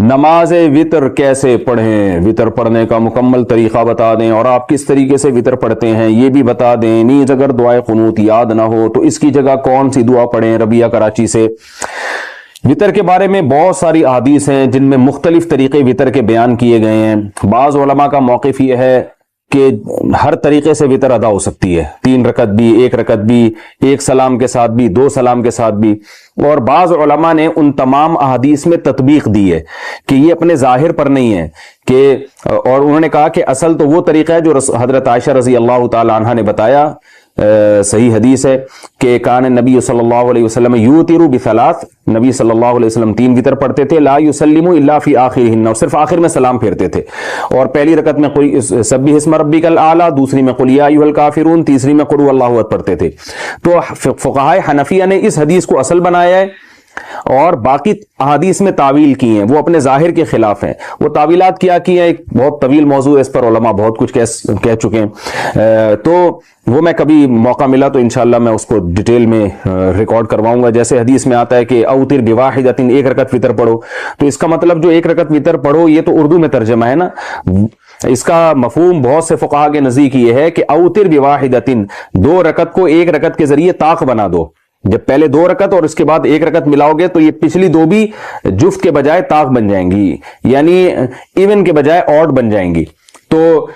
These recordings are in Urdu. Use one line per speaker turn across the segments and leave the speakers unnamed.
نماز وطر کیسے پڑھیں، وطر پڑھنے کا مکمل طریقہ بتا دیں، اور آپ کس طریقے سے وطر پڑھتے ہیں یہ بھی بتا دیں۔ نیز اگر دعائے قنوت یاد نہ ہو تو اس کی جگہ کون سی دعا پڑھیں۔ ربیہ کراچی سے۔ وطر کے بارے میں بہت ساری احادیث ہیں جن میں مختلف طریقے وطر کے بیان کیے گئے ہیں۔ بعض علماء کا موقف یہ ہے کہ ہر طریقے سے وطر ادا ہو سکتی ہے، 3 رکعت بھی، 1 رکعت بھی، 1 سلام کے ساتھ بھی، 2 سلام کے ساتھ بھی۔ اور بعض علماء نے ان تمام احادیث میں تطبیق دی ہے کہ یہ اپنے ظاہر پر نہیں ہے کہ، اور انہوں نے کہا کہ اصل تو وہ طریقہ ہے جو حضرت عائشہ رضی اللہ تعالی عنہا نے بتایا، صحیح حدیث ہے کہ کان نبی صلی اللہ علیہ وسلم یوتر بثلاث، نبی صلی اللہ علیہ وسلم 3 وطر پڑھتے تھے، لا یسلم الا فی آخرہن، اور صرف آخر میں سلام پھیرتے تھے۔ اور پہلی رکعت میں سبح اسم ربک الاعلی، دوسری میں قل یا ایھا الکافرون، تیسری میں قل اللہ احد پڑھتے تھے۔ تو فقہائے حنفیہ نے اس حدیث کو اصل بنایا ہے اور باقی احادیث میں تعویل کی ہیں، وہ اپنے ظاہر کے خلاف ہیں۔ وہ تعویلات کیا کی ہیں، ایک بہت طویل موضوع ہے، اس پر علماء بہت کچھ کہہ چکے ہیں، تو وہ میں کبھی موقع ملا تو انشاءاللہ میں اس کو ڈیٹیل میں ریکارڈ کرواؤں گا۔ جیسے حدیث میں آتا ہے کہ اوتر بواحدۃ، 1 رکعت وطر پڑھو، تو اس کا مطلب جو 1 رکعت وطر پڑھو یہ تو اردو میں ترجمہ ہے نا، اس کا مفہوم بہت سے فقہا کے نزدیک یہ ہے کہ اوتر بواحدۃ، 2 رکعت کو 1 رکعت کے ذریعے طاق بنا دو۔ جب پہلے 2 رکعت اور اس کے بعد 1 رکعت ملاؤ گے تو یہ پچھلی 2 بھی جفت کے بجائے طاق بن جائیں گی، یعنی ایون کے بجائے آڈ بن جائیں گی۔ تو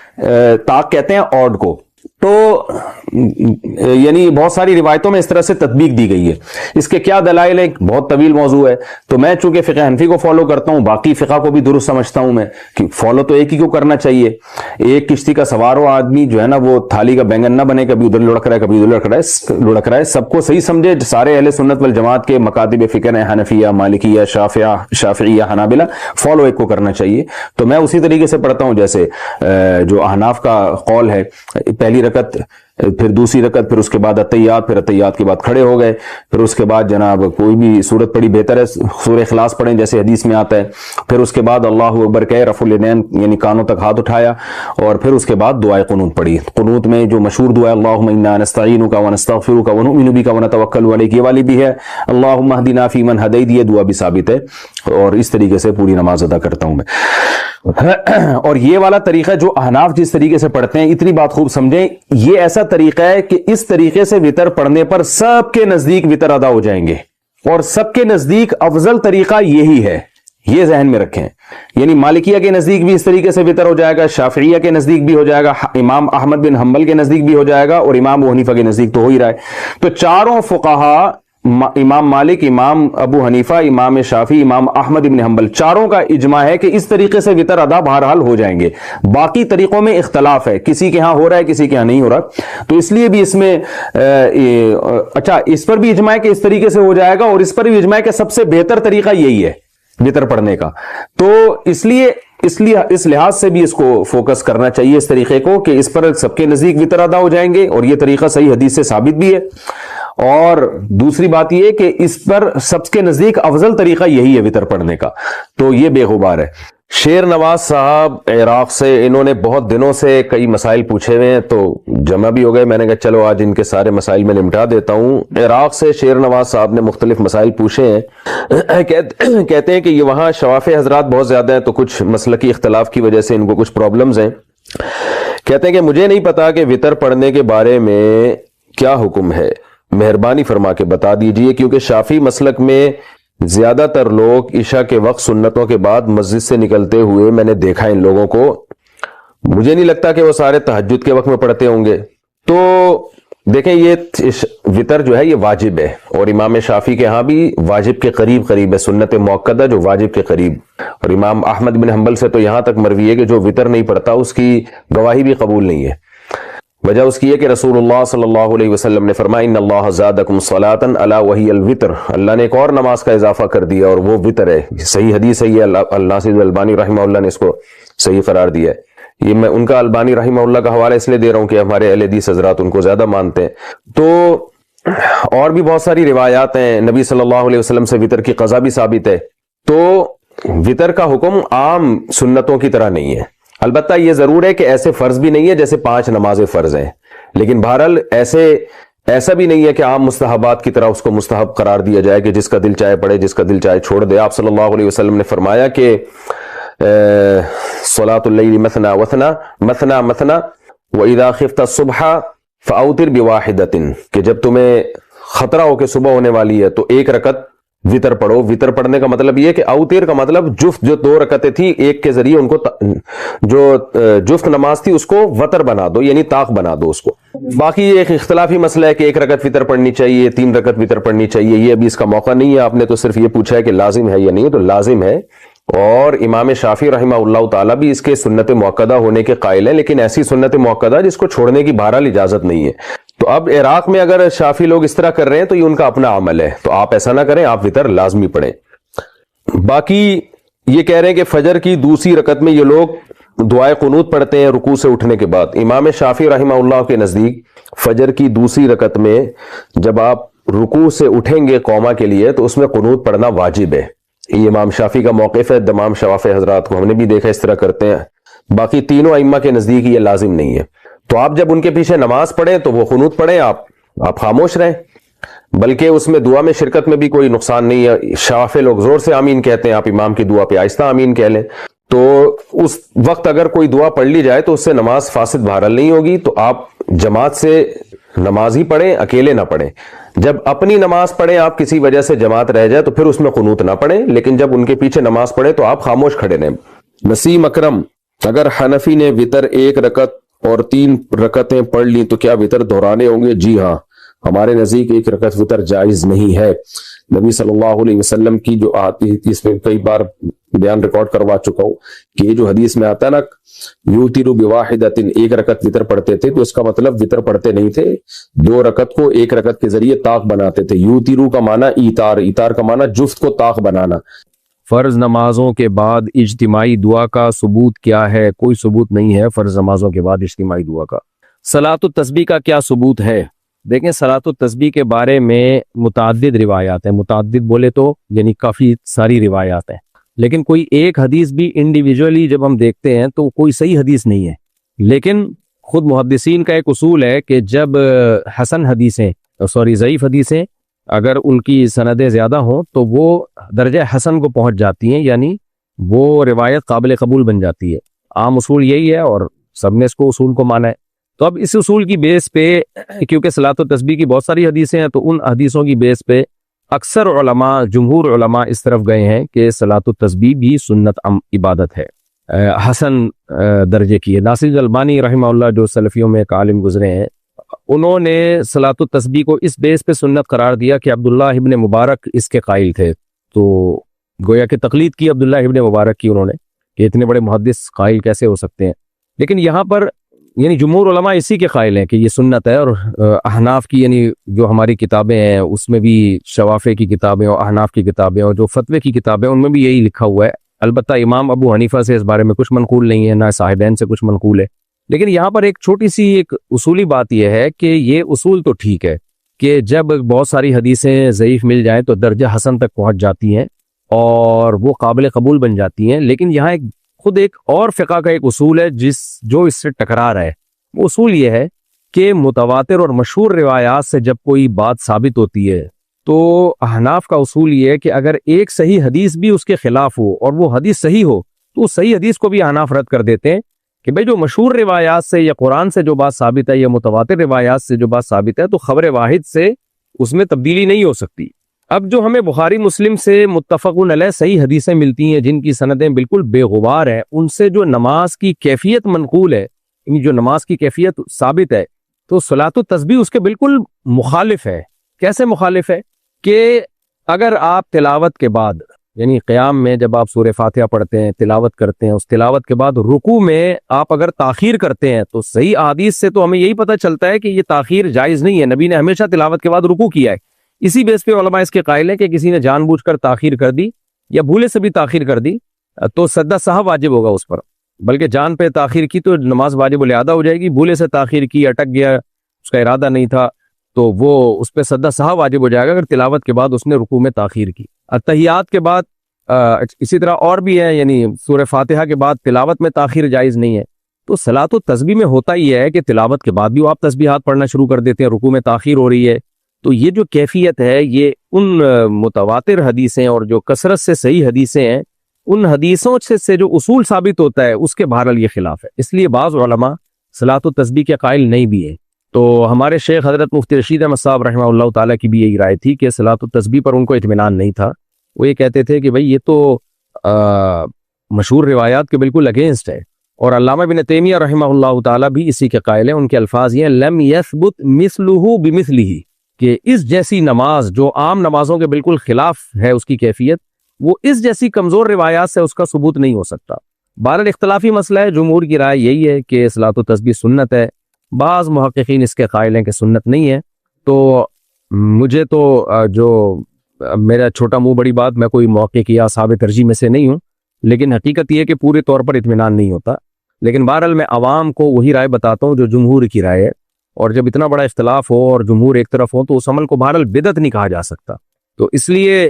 طاق کہتے ہیں آڈ کو۔ تو یعنی بہت ساری روایتوں میں اس طرح سے تطبیق دی گئی ہے۔ اس کے کیا دلائل ہیں، بہت طویل موضوع ہے، تو میں چونکہ فقہ حنفی کو فالو کرتا ہوں، باقی فقہ کو بھی درست سمجھتا ہوں میں کہ فالو تو ایک ہی کو کرنا چاہیے۔ ایک کشتی کا سوار ہو آدمی جو ہے نا، وہ تھالی کا بینگن نہ بنے، کبھی ادھر لڑک رہا ہے کبھی ادھر لڑک رہا ہے، سب کو صحیح سمجھے۔ سارے اہل سنت والجماعت کے مکاتب فکر ہیں، حنفیہ، مالکیہ، شافعیہ، حنابلہ، فالو ایک کو کرنا چاہیے۔ تو میں اسی طریقے سے پڑھتا ہوں جیسے جو احناف کا قول ہے، پہلی رکعت، پھر دوسری رکعت، پھر اس کے بعد اتحیات، پھر اتحیات کے بعد کھڑے ہو گئے، پھر اس کے بعد جناب کوئی بھی سورت پڑھی بہتر ہے، سورہ اخلاص پڑھیں جیسے حدیث میں آتا ہے، پھر اس کے بعد اللہ اکبر کہے، رفع الیدین یعنی کانوں تک ہاتھ اٹھایا، اور پھر اس کے بعد دعائے قنوت پڑھی۔ قنوت میں جو مشہور دعا ہے اللہم انا نستعینک ونستغفرک ونؤمن بک ونتوکل علیک، یہ والی بھی ہے، اللہم اہدنا فیمن ہدیت، یہ دعا بھی ثابت ہے، اور اس طریقے سے پوری نماز ادا کرتا ہوں میں۔ اور یہ والا طریقہ جو احناف جس طریقے سے پڑھتے ہیں، اتنی بات خوب سمجھیں، یہ ایسا طریقہ ہے کہ اس طریقے سے وطر پڑھنے پر سب کے نزدیک وطر ادا ہو جائیں گے، اور سب کے نزدیک افضل طریقہ یہی ہے، یہ ذہن میں رکھیں۔ یعنی مالکیہ کے نزدیک بھی اس طریقے سے وطر ہو جائے گا، شافعیہ کے نزدیک بھی ہو جائے گا، امام احمد بن حنبل کے نزدیک بھی ہو جائے گا، اور امام ابو حنیفہ کے نزدیک تو ہو ہی رہا ہے۔ تو چاروں فقہا، امام مالک، امام ابو حنیفہ، امام شافعی، امام احمد بن حنبل، چاروں کا اجماع ہے کہ اس طریقے سے وطر ادا بہرحال ہو جائیں گے۔ باقی طریقوں میں اختلاف ہے، کسی کے ہاں ہو رہا ہے کسی کے ہاں نہیں ہو رہا، تو اس لیے بھی اس میں اچھا اس پر بھی اجماع ہے کہ اس طریقے سے ہو جائے گا، اور اس پر بھی اجماع ہے کہ سب سے بہتر طریقہ یہی ہے وطر پڑھنے کا۔ تو اس لیے اس لحاظ سے بھی اس کو فوکس کرنا چاہیے اس طریقے کو کہ اس پر سب کے نزدیک وطر ادا ہو جائیں گے، اور یہ طریقہ صحیح حدیث سے ثابت بھی ہے۔ اور دوسری بات یہ کہ اس پر سب کے نزدیک افضل طریقہ یہی ہے وطر پڑھنے کا، تو یہ بے غبار ہے۔ شیر نواز صاحب عراق سے، انہوں نے بہت دنوں سے کئی مسائل پوچھے ہوئے ہیں، تو جمع بھی ہو گئے، میں نے کہا چلو آج ان کے سارے مسائل میں نمٹا دیتا ہوں۔ عراق سے شیر نواز صاحب نے مختلف مسائل پوچھے ہیں، کہتے ہیں کہ یہ وہاں شوافع حضرات بہت زیادہ ہیں، تو کچھ مسلکی اختلاف کی وجہ سے ان کو کچھ پرابلمز ہیں۔ کہتے ہیں کہ مجھے نہیں پتا کہ وطر پڑھنے کے بارے میں کیا حکم ہے، مہربانی فرما کے بتا دیجئے، کیونکہ شافعی مسلک میں زیادہ تر لوگ عشاء کے وقت سنتوں کے بعد مسجد سے نکلتے ہوئے میں نے دیکھا ان لوگوں کو، مجھے نہیں لگتا کہ وہ سارے تہجد کے وقت میں پڑھتے ہوں گے۔ تو دیکھیں یہ وطر جو ہے یہ واجب ہے، اور امام شافعی کے ہاں بھی واجب کے قریب ہے، سنت موقدہ جو واجب کے قریب، اور امام احمد بن حنبل سے تو یہاں تک مروی ہے کہ جو وطر نہیں پڑھتا اس کی گواہی بھی قبول نہیں ہے۔ وجہ اس کی ہے کہ رسول اللہ صلی اللہ علیہ وسلم نے فرمایا ان اللہ زادکم صلاۃ الا وہی الوتر، اللہ نے ایک اور نماز کا اضافہ کر دیا اور وہ وطر ہے۔ صحیح حدیث ہے یہ، ناصر البانی رحمہ اللہ نے اس کو صحیح قرار دیا ہے۔ یہ میں ان کا البانی رحمہ اللہ کا حوالہ اس لیے دے رہا ہوں کہ ہمارے اہل حدیث حضرات ان کو زیادہ مانتے ہیں۔ تو اور بھی بہت ساری روایات ہیں، نبی صلی اللہ علیہ وسلم سے وطر کی قضا بھی ثابت ہے۔ تو وطر کا حکم عام سنتوں کی طرح نہیں ہے، البتہ یہ ضرور ہے کہ ایسے فرض بھی نہیں ہے جیسے 5 نمازیں فرض ہیں، لیکن بہرحال ایسا بھی نہیں ہے کہ عام مستحبات کی طرح اس کو مستحب قرار دیا جائے کہ جس کا دل چاہے پڑھے جس کا دل چاہے چھوڑ دے۔ آپ صلی اللہ علیہ وسلم نے فرمایا کہ صلاۃ اللیل مثنا وثنا مثنا مثنا وَإِذَا خِفْتَ الصُّبْحَ فَأَوْتِرْ بِوَاحِدَةٍ، کہ جب تمہیں خطرہ ہو کہ صبح ہونے والی ہے تو ایک رکعت وطر پڑھو۔ وطر پڑھنے کا مطلب یہ کہ اوتر کا مطلب جفت، جو 2 رکعتیں تھی ایک کے ذریعے ان کو جو جفت نماز تھی اس کو وطر بنا دو، یعنی طاق بنا دو اس کو۔ باقی یہ ایک اختلافی مسئلہ ہے کہ 1 رکعت وطر پڑھنی چاہیے، 3 رکعت وطر پڑھنی چاہیے، یہ ابھی اس کا موقع نہیں ہے۔ آپ نے تو صرف یہ پوچھا ہے کہ لازم ہے یا نہیں، تو لازم ہے، اور امام شافعی رحمہ اللہ تعالیٰ بھی اس کے سنت مؤکدہ ہونے کے قائل ہیں، لیکن ایسی سنت مؤکدہ جس کو چھوڑنے کی بہرحال اجازت نہیں ہے۔ تو اب عراق میں اگر شافعی لوگ اس طرح کر رہے ہیں تو یہ ان کا اپنا عمل ہے، تو آپ ایسا نہ کریں، آپ وطر لازمی پڑھیں۔ باقی یہ کہہ رہے ہیں کہ فجر کی دوسری رکعت میں یہ لوگ دعائے قنوت پڑھتے ہیں رکوع سے اٹھنے کے بعد۔ امام شافعی رحمہ اللہ کے نزدیک فجر کی دوسری رکعت میں جب آپ رکوع سے اٹھیں گے قوما کے لیے تو اس میں قنوت پڑھنا واجب ہے۔ یہ امام شافعی کا موقف ہے، تمام شوافع حضرات کو ہم نے بھی دیکھا اس طرح کرتے ہیں۔ باقی تینوں ائمہ کے نزدیک یہ لازم نہیں ہے۔ تو آپ جب ان کے پیچھے نماز پڑھیں تو وہ قنوت پڑھیں، آپ خاموش رہیں، بلکہ اس میں دعا میں شرکت میں بھی کوئی نقصان نہیں ہے۔ شوافع لوگ زور سے آمین کہتے ہیں، آپ امام کی دعا پہ آہستہ آمین کہہ لیں، تو اس وقت اگر کوئی دعا پڑھ لی جائے تو اس سے نماز فاسد بہرحال نہیں ہوگی۔ تو آپ جماعت سے نماز ہی پڑھیں، اکیلے نہ پڑھیں۔ جب اپنی نماز پڑھیں آپ کسی وجہ سے جماعت رہ جائے تو پھر اس میں قنوت نہ پڑھیں، لیکن جب ان کے پیچھے نماز پڑھیں تو آپ خاموش کھڑے رہیں۔ نسیم اکرم، اگر حنفی نے وطر 1 رکعت اور 3 رکعتیں پڑھ لی تو کیا وطر دہرانے ہوں گے؟ جی ہاں، ہمارے نزدیک 1 رکعت وطر جائز نہیں ہے۔ نبی صلی اللہ علیہ وسلم کی جو آتی ہے، اس میں کئی بار بیان ریکارڈ کروا چکا ہوں کہ یہ جو حدیث میں آتا ہے نا یوتر بواحدۃ، 1 رکعت وطر پڑھتے تھے، تو اس کا مطلب وطر پڑھتے نہیں تھے، 2 رکعت کو 1 رکعت کے ذریعے طاق بناتے تھے۔ یوترو کا معنی ایتار، ایتار کا معنی جفت کو طاق بنانا۔ فرض نمازوں کے بعد اجتماعی دعا کا ثبوت کیا ہے؟ کوئی ثبوت نہیں ہے فرض نمازوں کے بعد اجتماعی دعا کا۔ صلاۃ التسبیح کا کیا ثبوت ہے؟ دیکھیں، صلاۃ التسبیح کے بارے میں متعدد روایات ہیں، متعدد بولے تو یعنی کافی ساری روایات ہیں، لیکن کوئی ایک حدیث بھی انڈیویجولی جب ہم دیکھتے ہیں تو کوئی صحیح حدیث نہیں ہے۔ لیکن خود محدثین کا ایک اصول ہے کہ جب حسن حدیثیں ضعیف حدیثیں اگر ان کی سندیں زیادہ ہوں تو وہ درجہ حسن کو پہنچ جاتی ہیں، یعنی وہ روایت قابل قبول بن جاتی ہے۔ عام اصول یہی ہے اور سب نے اس کو اصول کو مانا ہے۔ تو اب اس اصول کی بیس پہ، کیونکہ صلاۃ التسبیح کی بہت ساری حدیثیں ہیں، تو ان حدیثوں کی بیس پہ اکثر علماء، جمہور علماء اس طرف گئے ہیں کہ صلاۃ التسبیح بھی سنت عبادت ہے، حسن درجے کی ہے۔ ناصر البانی رحمہ اللہ جو سلفیوں میں ایک عالم گزرے ہیں، انہوں نے صلاۃ التسبیح کو اس بیس پہ سنت قرار دیا کہ عبداللہ ابن مبارک اس کے قائل تھے، تو گویا کہ تقلید کی عبداللہ ابن مبارک کی انہوں نے کہ اتنے بڑے محدث قائل کیسے ہو سکتے ہیں۔ لیکن یہاں پر یعنی جمہور علماء اسی کے قائل ہیں کہ یہ سنت ہے، اور احناف کی یعنی جو ہماری کتابیں ہیں اس میں بھی شوافع کی کتابیں اور احناف کی کتابیں اور جو فتوے کی کتابیں ان میں بھی یہی لکھا ہوا ہے۔ البتہ امام ابو حنیفہ سے اس بارے میں کچھ منقول نہیں ہے، نہ صاحبین سے کچھ منقول ہے۔ لیکن یہاں پر ایک چھوٹی سی ایک اصولی بات یہ ہے کہ یہ اصول تو ٹھیک ہے کہ جب بہت ساری حدیثیں ضعیف مل جائیں تو درجہ حسن تک پہنچ جاتی ہیں اور وہ قابل قبول بن جاتی ہیں، لیکن یہاں خود ایک اور فقہ کا ایک اصول ہے جو اس سے ٹکرا رہا ہے۔ وہ اصول یہ ہے کہ متواتر اور مشہور روایات سے جب کوئی بات ثابت ہوتی ہے تو احناف کا اصول یہ ہے کہ اگر ایک صحیح حدیث بھی اس کے خلاف ہو اور وہ حدیث صحیح ہو تو اس صحیح حدیث کو بھی احناف رد کر دیتے ہیں کہ بھئی جو مشہور روایات سے یا قرآن سے جو بات ثابت ہے یا متواتر روایات سے جو بات ثابت ہے تو خبر واحد سے اس میں تبدیلی نہیں ہو سکتی۔ اب جو ہمیں بخاری مسلم سے متفقun علیہ صحیح حدیثیں ملتی ہیں جن کی سندیں بالکل بے غبار ہیں، ان سے جو نماز کی کیفیت منقول ہے، یعنی جو نماز کی کیفیت ثابت ہے، تو صلاۃ التسبیح اس کے بالکل مخالف ہے۔ کیسے مخالف ہے؟ کہ اگر آپ تلاوت کے بعد یعنی قیام میں جب آپ سورہ فاتحہ پڑھتے ہیں، تلاوت کرتے ہیں، اس تلاوت کے بعد رکوع میں آپ اگر تاخیر کرتے ہیں تو صحیح احادیث سے تو ہمیں یہی پتہ چلتا ہے کہ یہ تاخیر جائز نہیں ہے، نبی نے ہمیشہ تلاوت کے بعد رکوع کیا ہے۔ اسی بیس پہ علماء اس کے قائل ہیں کہ کسی نے جان بوجھ کر تاخیر کر دی یا بھولے سے بھی تاخیر کر دی تو سجدہ سہو واجب ہوگا اس پر، بلکہ جان پہ تاخیر کی تو نماز واجب الادا ہو جائے گی، بھولے سے تاخیر کی، اٹک گیا، اس کا ارادہ نہیں تھا تو وہ اس پہ سجدہ سہو واجب ہو جائے گا اگر تلاوت کے بعد اس نے رکوع میں تاخیر کی۔ اتحیات کے بعد اسی طرح اور بھی ہے، یعنی سورہ فاتحہ کے بعد تلاوت میں تاخیر جائز نہیں ہے۔
تو صلاۃ التسبیح میں ہوتا یہ ہے کہ تلاوت کے بعد بھی آپ تسبیحات پڑھنا شروع کر دیتے ہیں، رکوع میں تاخیر ہو رہی ہے. تو یہ جو کیفیت ہے یہ ان متواتر حدیثیں اور جو کثرت سے صحیح حدیثیں ہیں ان حدیثوں سے جو اصول ثابت ہوتا ہے اس کے بہرحال یہ خلاف ہے. اس لیے بعض علماء صلاۃ التسبیح کے قائل نہیں بھی ہیں. تو ہمارے شیخ حضرت مفتی رشید احمد صاحب رحمہ اللہ تعالیٰ کی بھی یہی رائے تھی کہ صلاۃ التسبیح پر ان کو اطمینان نہیں تھا. وہ یہ کہتے تھے کہ بھئی یہ تو مشہور روایات کے بالکل اگینسٹ ہے. اور علامہ ابن تیمیہ رحمہ اللہ تعالیٰ بھی اسی کے قائل ہیں. ان کے الفاظ یہ ہیں لم یثبت مثلہ بمثلہ، کہ اس جیسی نماز جو عام نمازوں کے بالکل خلاف ہے اس کی کیفیت، وہ اس جیسی کمزور روایات سے اس کا ثبوت نہیں ہو سکتا. بہرحال اختلافی مسئلہ ہے. جمہور کی رائے یہی ہے کہ صلاۃ التسبیح سنت ہے. بعض محققین اس کے قائل ہیں کہ سنت نہیں ہے. تو مجھے تو جو میرا چھوٹا منہ بڑی بات، میں کوئی محقق یا اصحاب ترجیح میں سے نہیں ہوں، لیکن حقیقت یہ ہے کہ پورے طور پر اطمینان نہیں ہوتا. لیکن بہرحال میں عوام کو وہی رائے بتاتا ہوں جو جمہور کی رائے ہے. اور جب اتنا بڑا اختلاف ہو اور جمہور ایک طرف ہو تو اس عمل کو بہرحال بدعت نہیں کہا جا سکتا. تو اس لیے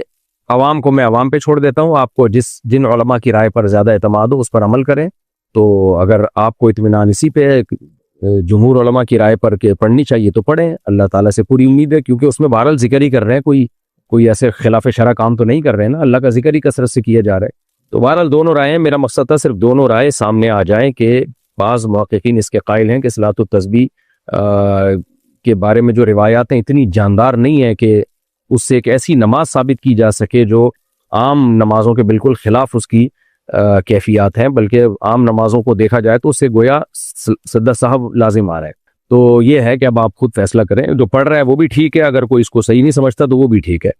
عوام کو میں عوام پہ چھوڑ دیتا ہوں. آپ کو جن علماء کی رائے پر زیادہ اعتماد ہو اس پر عمل کریں. تو اگر آپ کو اطمینان اسی پہ جمہور علماء کی رائے پر کہ پڑھنی چاہیے تو پڑھیں. اللہ تعالیٰ سے پوری امید ہے، کیونکہ اس میں بہرحال ذکر ہی کر رہے ہیں، کوئی ایسے خلاف شرع کام تو نہیں کر رہے ہیں نا، اللہ کا ذکر ہی کثرت سے کیا جا رہا ہے. تو بہرحال دونوں رائے ہیں. میرا مقصد تھا صرف دونوں رائے سامنے آ جائیں کہ بعض محققین اس کے قائل ہیں کہ صلاۃ التسبیح کے بارے میں جو روایات ہیں اتنی جاندار نہیں ہے کہ اس سے ایک ایسی نماز ثابت کی جا سکے جو عام نمازوں کے بالکل خلاف اس کی کیفیات ہیں، بلکہ عام نمازوں کو دیکھا جائے تو اس سے گویا سدا صاحب لازم آ رہا ہے. تو یہ ہے کہ اب آپ خود فیصلہ کریں. جو پڑھ رہا ہے وہ بھی ٹھیک ہے، اگر کوئی اس کو صحیح نہیں سمجھتا تو وہ بھی ٹھیک ہے.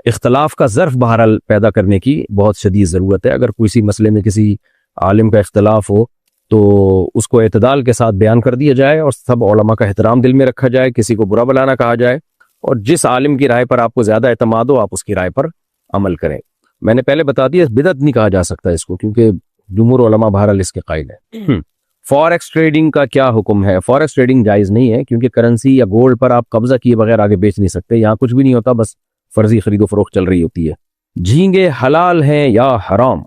اختلاف کا ظرف بہرحال پیدا کرنے کی بہت شدید ضرورت ہے. اگر کسی مسئلے میں کسی عالم کا اختلاف ہو تو اس کو اعتدال کے ساتھ بیان کر دیا جائے اور سب علماء کا احترام دل میں رکھا جائے، کسی کو برا بلا نہ کہا جائے، اور جس عالم کی رائے پر آپ کو زیادہ اعتماد ہو آپ اس کی رائے پر عمل کریں. میں نے پہلے بتا دیا بدعت نہیں کہا جا سکتا اس کو، کیونکہ جمہور علماء بہرحال اس کے قائل ہیں. فوریکس ٹریڈنگ کا کیا حکم ہے؟ فوریکس ٹریڈنگ جائز نہیں ہے، کیونکہ کرنسی یا گولڈ پر آپ قبضہ کیے بغیر آگے بیچ نہیں سکتے. یہاں کچھ بھی نہیں ہوتا، بس فرضی خرید و فروخت چل رہی ہوتی ہے. جھینگے حلال ہیں یا حرام؟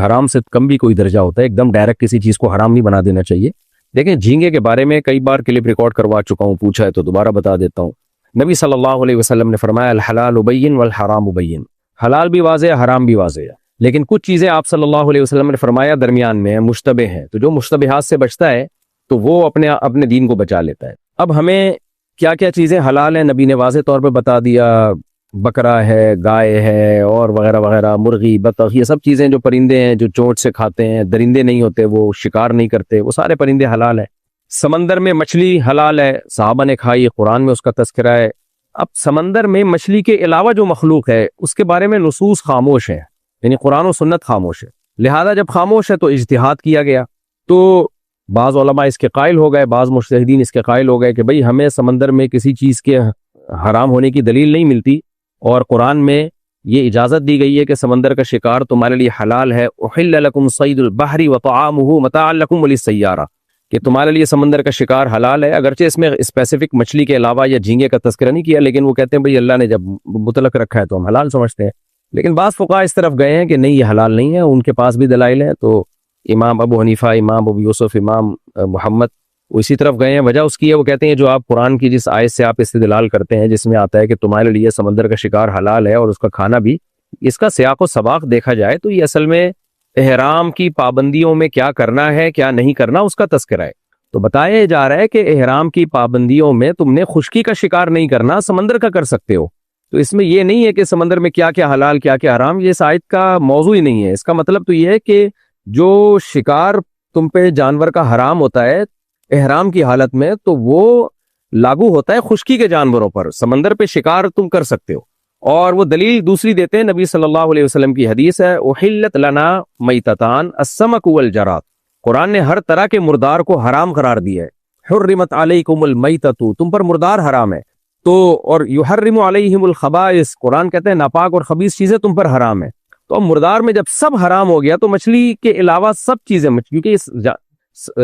حرام سے کم بھی کوئی درجہ ہوتا ہے. ایک دم ڈائریکٹ کسی چیز کو حرام نہیں بنا دینا چاہیے. دیکھیں جھینگے کے بارے میں کئی بار کلپ ریکارڈ کروا چکا ہوں، پوچھا ہے تو دوبارہ بتا دیتا ہوں. نبی صلی اللہ علیہ وسلم نے فرمایا الحلال بین والحرام بین، حلال بھی واضح ہے، حرام بھی واضح ہے. لیکن کچھ چیزیں آپ صلی اللہ علیہ وسلم نے فرمایا درمیان میں مشتبہ ہیں. تو جو مشتبہات سے بچتا ہے تو وہ اپنے دین کو بچا لیتا ہے. اب ہمیں کیا کیا چیزیں حلال ہیں نبی نے واضح طور پہ بتا دیا. بکرا ہے، گائے ہے، اور وغیرہ وغیرہ، مرغی، بطخ، یہ سب چیزیں جو پرندے ہیں جو چونچ سے کھاتے ہیں، درندے نہیں ہوتے، وہ شکار نہیں کرتے، وہ سارے پرندے حلال ہیں. سمندر میں مچھلی حلال ہے، صحابہ نے کھائی، قرآن میں اس کا تذکرہ ہے. اب سمندر میں مچھلی کے علاوہ جو مخلوق ہے اس کے بارے میں نصوص خاموش ہیں، یعنی قرآن و سنت خاموش ہے. لہذا جب خاموش ہے تو اجتہاد کیا گیا. تو بعض علماء اس کے قائل ہو گئے، بعض مجتہدین اس کے قائل ہو گئے کہ بھئی ہمیں سمندر میں کسی چیز کے حرام ہونے کی دلیل نہیں ملتی، اور قرآن میں یہ اجازت دی گئی ہے کہ سمندر کا شکار تمہارے لیے حلال ہے. احل لکم صید البحر وطعامہ متاعا لکم وللسیارہ، کہ تمہارے لیے سمندر کا شکار حلال ہے. اگرچہ اس میں اسپیسیفک مچھلی کے علاوہ یا جھینگے کا تذکرہ نہیں کیا، لیکن وہ کہتے ہیں بھئی اللہ نے جب مطلق رکھا ہے تو ہم حلال سمجھتے ہیں. لیکن بعض فقہاء اس طرف گئے ہیں کہ نہیں یہ حلال نہیں ہے، ان کے پاس بھی دلائل ہیں. تو امام ابو حنیفہ، امام ابو یوسف، امام محمد وہ اسی طرف گئے ہیں. وجہ اس کی ہے، وہ کہتے ہیں جو آپ قرآن کی جس آیت سے آپ استدلال کرتے ہیں جس میں آتا ہے کہ تمہارے لیے سمندر کا شکار حلال ہے اور اس کا کھانا بھی، اس کا سیاق و سباق دیکھا جائے تو یہ اصل میں احرام کی پابندیوں میں کیا کرنا ہے کیا نہیں کرنا اس کا تذکرہ ہے. تو بتایا جا رہا ہے کہ احرام کی پابندیوں میں تم نے خشکی کا شکار نہیں کرنا، سمندر کا کر سکتے ہو. تو اس میں یہ نہیں ہے کہ سمندر میں کیا کیا حلال کیا کیا حرام، یہ اس آیت کا موضوع ہی نہیں ہے. اس کا مطلب تو یہ ہے کہ جو شکار تم پہ جانور کا حرام ہوتا ہے احرام کی حالت میں تو وہ لاگو ہوتا ہے خشکی کے جانوروں پر. سمندر پہ شکار تم کر سکتے ہو. اور وہ دلیل دوسری دیتے ہیں، نبی صلی اللہ علیہ وسلم کی حدیث ہے احلت لنا میتتان السمک والجراد، قرآن نے ہر طرح کے مردار کو حرام قرار دیا ہے. حرمت علیکم المیتۃ، تم پر مردار حرام ہے. تو اور یحرم علیہم الخبائث، قرآن کہتے ہیں ناپاک اور خبیث چیزیں تم پر حرام ہے. تو اب مردار میں جب سب حرام ہو گیا تو مچھلی کے علاوہ سب چیزیں، کیونکہ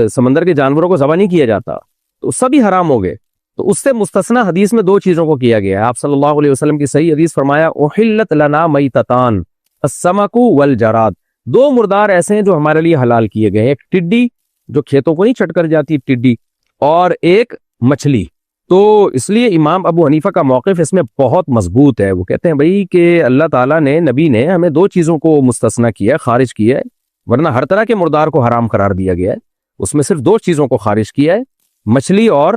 سمندر کے جانوروں کو ذبح نہیں کیا جاتا تو سبھی حرام ہو گئے. تو اس سے مستثنا حدیث میں دو چیزوں کو کیا گیا ہے. آپ صلی اللہ علیہ وسلم کی صحیح حدیث فرمایا احلت لنا میتتان السمک والجراد، دو مردار ایسے ہیں جو ہمارے لیے حلال کیے گئے، ایک ٹڈی جو کھیتوں کو نہیں چٹ کر جاتی ٹڈی، اور ایک مچھلی۔ تو اس لیے امام ابو حنیفہ کا موقف اس میں بہت مضبوط ہے۔ وہ کہتے ہیں بھائی کہ اللہ تعالیٰ نے، نبی نے ہمیں دو چیزوں کو مستثنیٰ کیا ہے، خارج کیا ہے، ورنہ ہر طرح کے مردار کو حرام قرار دیا گیا ہے، اس میں صرف دو چیزوں کو خارج کیا ہے، مچھلی اور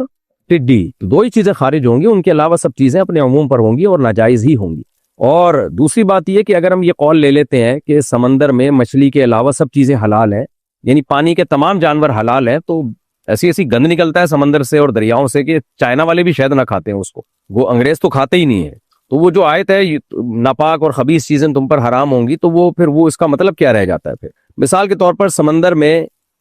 ٹڈی۔ تو دو ہی چیزیں خارج ہوں گی، ان کے علاوہ سب چیزیں اپنے عموم پر ہوں گی اور ناجائز ہی ہوں گی۔ اور دوسری بات یہ کہ اگر ہم یہ قول لے لیتے ہیں کہ سمندر میں مچھلی کے علاوہ سب چیزیں حلال ہیں، یعنی پانی کے تمام جانور حلال ہیں، تو ایسی گند نکلتا ہے سمندر سے اور دریاؤں سے کہ چائنا والے بھی شاید نہ کھاتے ہیں اس کو، وہ انگریز تو کھاتے ہی نہیں ہے۔ تو وہ جو آیت ہے ناپاک اور خبیث چیزیں تم پر حرام ہوں گی، تو وہ پھر وہ اس کا مطلب کیا رہ جاتا ہے؟ پھر مثال کے طور پر سمندر میں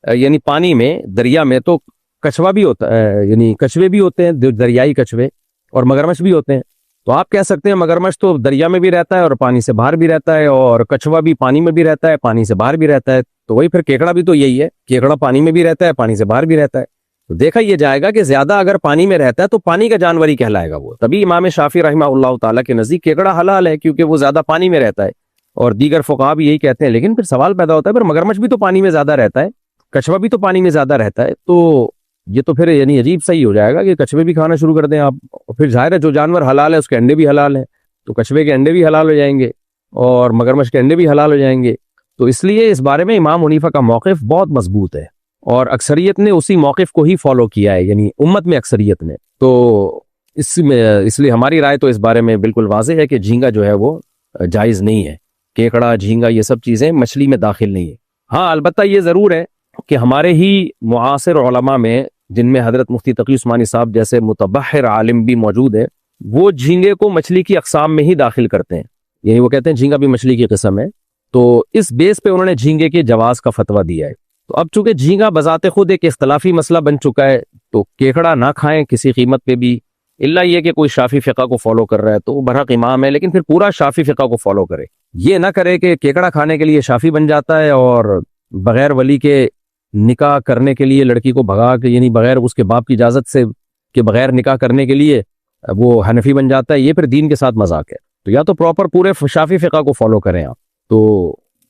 یعنی پانی میں، دریا میں تو کچھوا بھی ہوتا ہے، یعنی کچھوے بھی ہوتے ہیں، دریائی کچھوے، اور مگرمچھ بھی ہوتے ہیں۔ تو آپ کہہ سکتے ہیں مگرمچھ تو دریا میں بھی رہتا ہے اور پانی سے باہر بھی رہتا ہے، اور کچھوا بھی پانی میں بھی رہتا ہے، پانی سے باہر بھی رہتا ہے۔ تو وہی پھر کیکڑا بھی تو یہی ہے، کیکڑا پانی میں بھی رہتا ہے، پانی سے باہر بھی رہتا ہے۔ تو دیکھا یہ جائے گا کہ زیادہ اگر پانی میں رہتا ہے تو پانی کا جانور ہی کہلائے گا وہ۔ تبھی امام شافعی رحمہ اللہ تعالیٰ کے نزدیک کیکڑا حلال ہے، کیونکہ وہ زیادہ پانی میں رہتا ہے، اور دیگر فقہا بھی یہی کہتے ہیں۔ لیکن پھر سوال پیدا ہوتا ہے، پھر مگرمچھ بھی تو پانی میں زیادہ رہتا ہے، کچھوا بھی تو پانی میں زیادہ رہتا ہے، تو یہ تو پھر یعنی عجیب صحیح ہو جائے گا کہ کچھوے بھی کھانا شروع کر دیں آپ۔ پھر ظاہر ہے جو جانور حلال ہے اس کے انڈے بھی حلال ہیں، تو کچھوے کے انڈے بھی حلال ہو جائیں گے اور مگرمچھ کے انڈے بھی حلال ہو جائیں گے۔ تو اس لیے اس بارے میں امام حنیفہ کا موقف بہت مضبوط ہے، اور اکثریت نے اسی موقف کو ہی فالو کیا ہے، یعنی امت میں اکثریت نے۔ تو اس لیے ہماری رائے تو اس بارے میں بالکل واضح ہے کہ جھینگا جو ہے وہ جائز نہیں ہے، کیکڑا، جھینگا، یہ سب چیزیں مچھلی میں داخل نہیں ہے۔ ہاں البتہ یہ ضرور ہے کہ ہمارے ہی معاصر علماء میں، جن میں حضرت مفتی تقی عثمانی صاحب جیسے متبحر عالم بھی موجود ہے، وہ جھینگے کو مچھلی کی اقسام میں ہی داخل کرتے ہیں، یعنی وہ کہتے ہیں جھینگا بھی مچھلی کی قسم ہے۔ تو اس بیس پہ انہوں نے جھینگے کے جواز کا فتویٰ دیا ہے۔ تو اب چونکہ جھینگا بذات خود ایک اختلافی مسئلہ بن چکا ہے، تو کیکڑا نہ کھائیں کسی قیمت پہ بھی، الا یہ کہ کوئی شافعی فقہ کو فالو کر رہا ہے تو وہ برحق امام ہے، لیکن پھر پورا شافعی فقہ کو فالو کرے۔ یہ نہ کرے کہ کیکڑا کھانے کے لیے شافعی بن جاتا ہے اور بغیر ولی کے نکاح کرنے کے لیے لڑکی کو بھگا کے، یعنی بغیر اس کے باپ کی اجازت سے کہ بغیر نکاح کرنے کے لیے وہ حنفی بن جاتا ہے۔ یہ پھر دین کے ساتھ مذاق ہے۔ تو یا تو پراپر پورے شافعی فقہ کو فالو کریں آپ۔ تو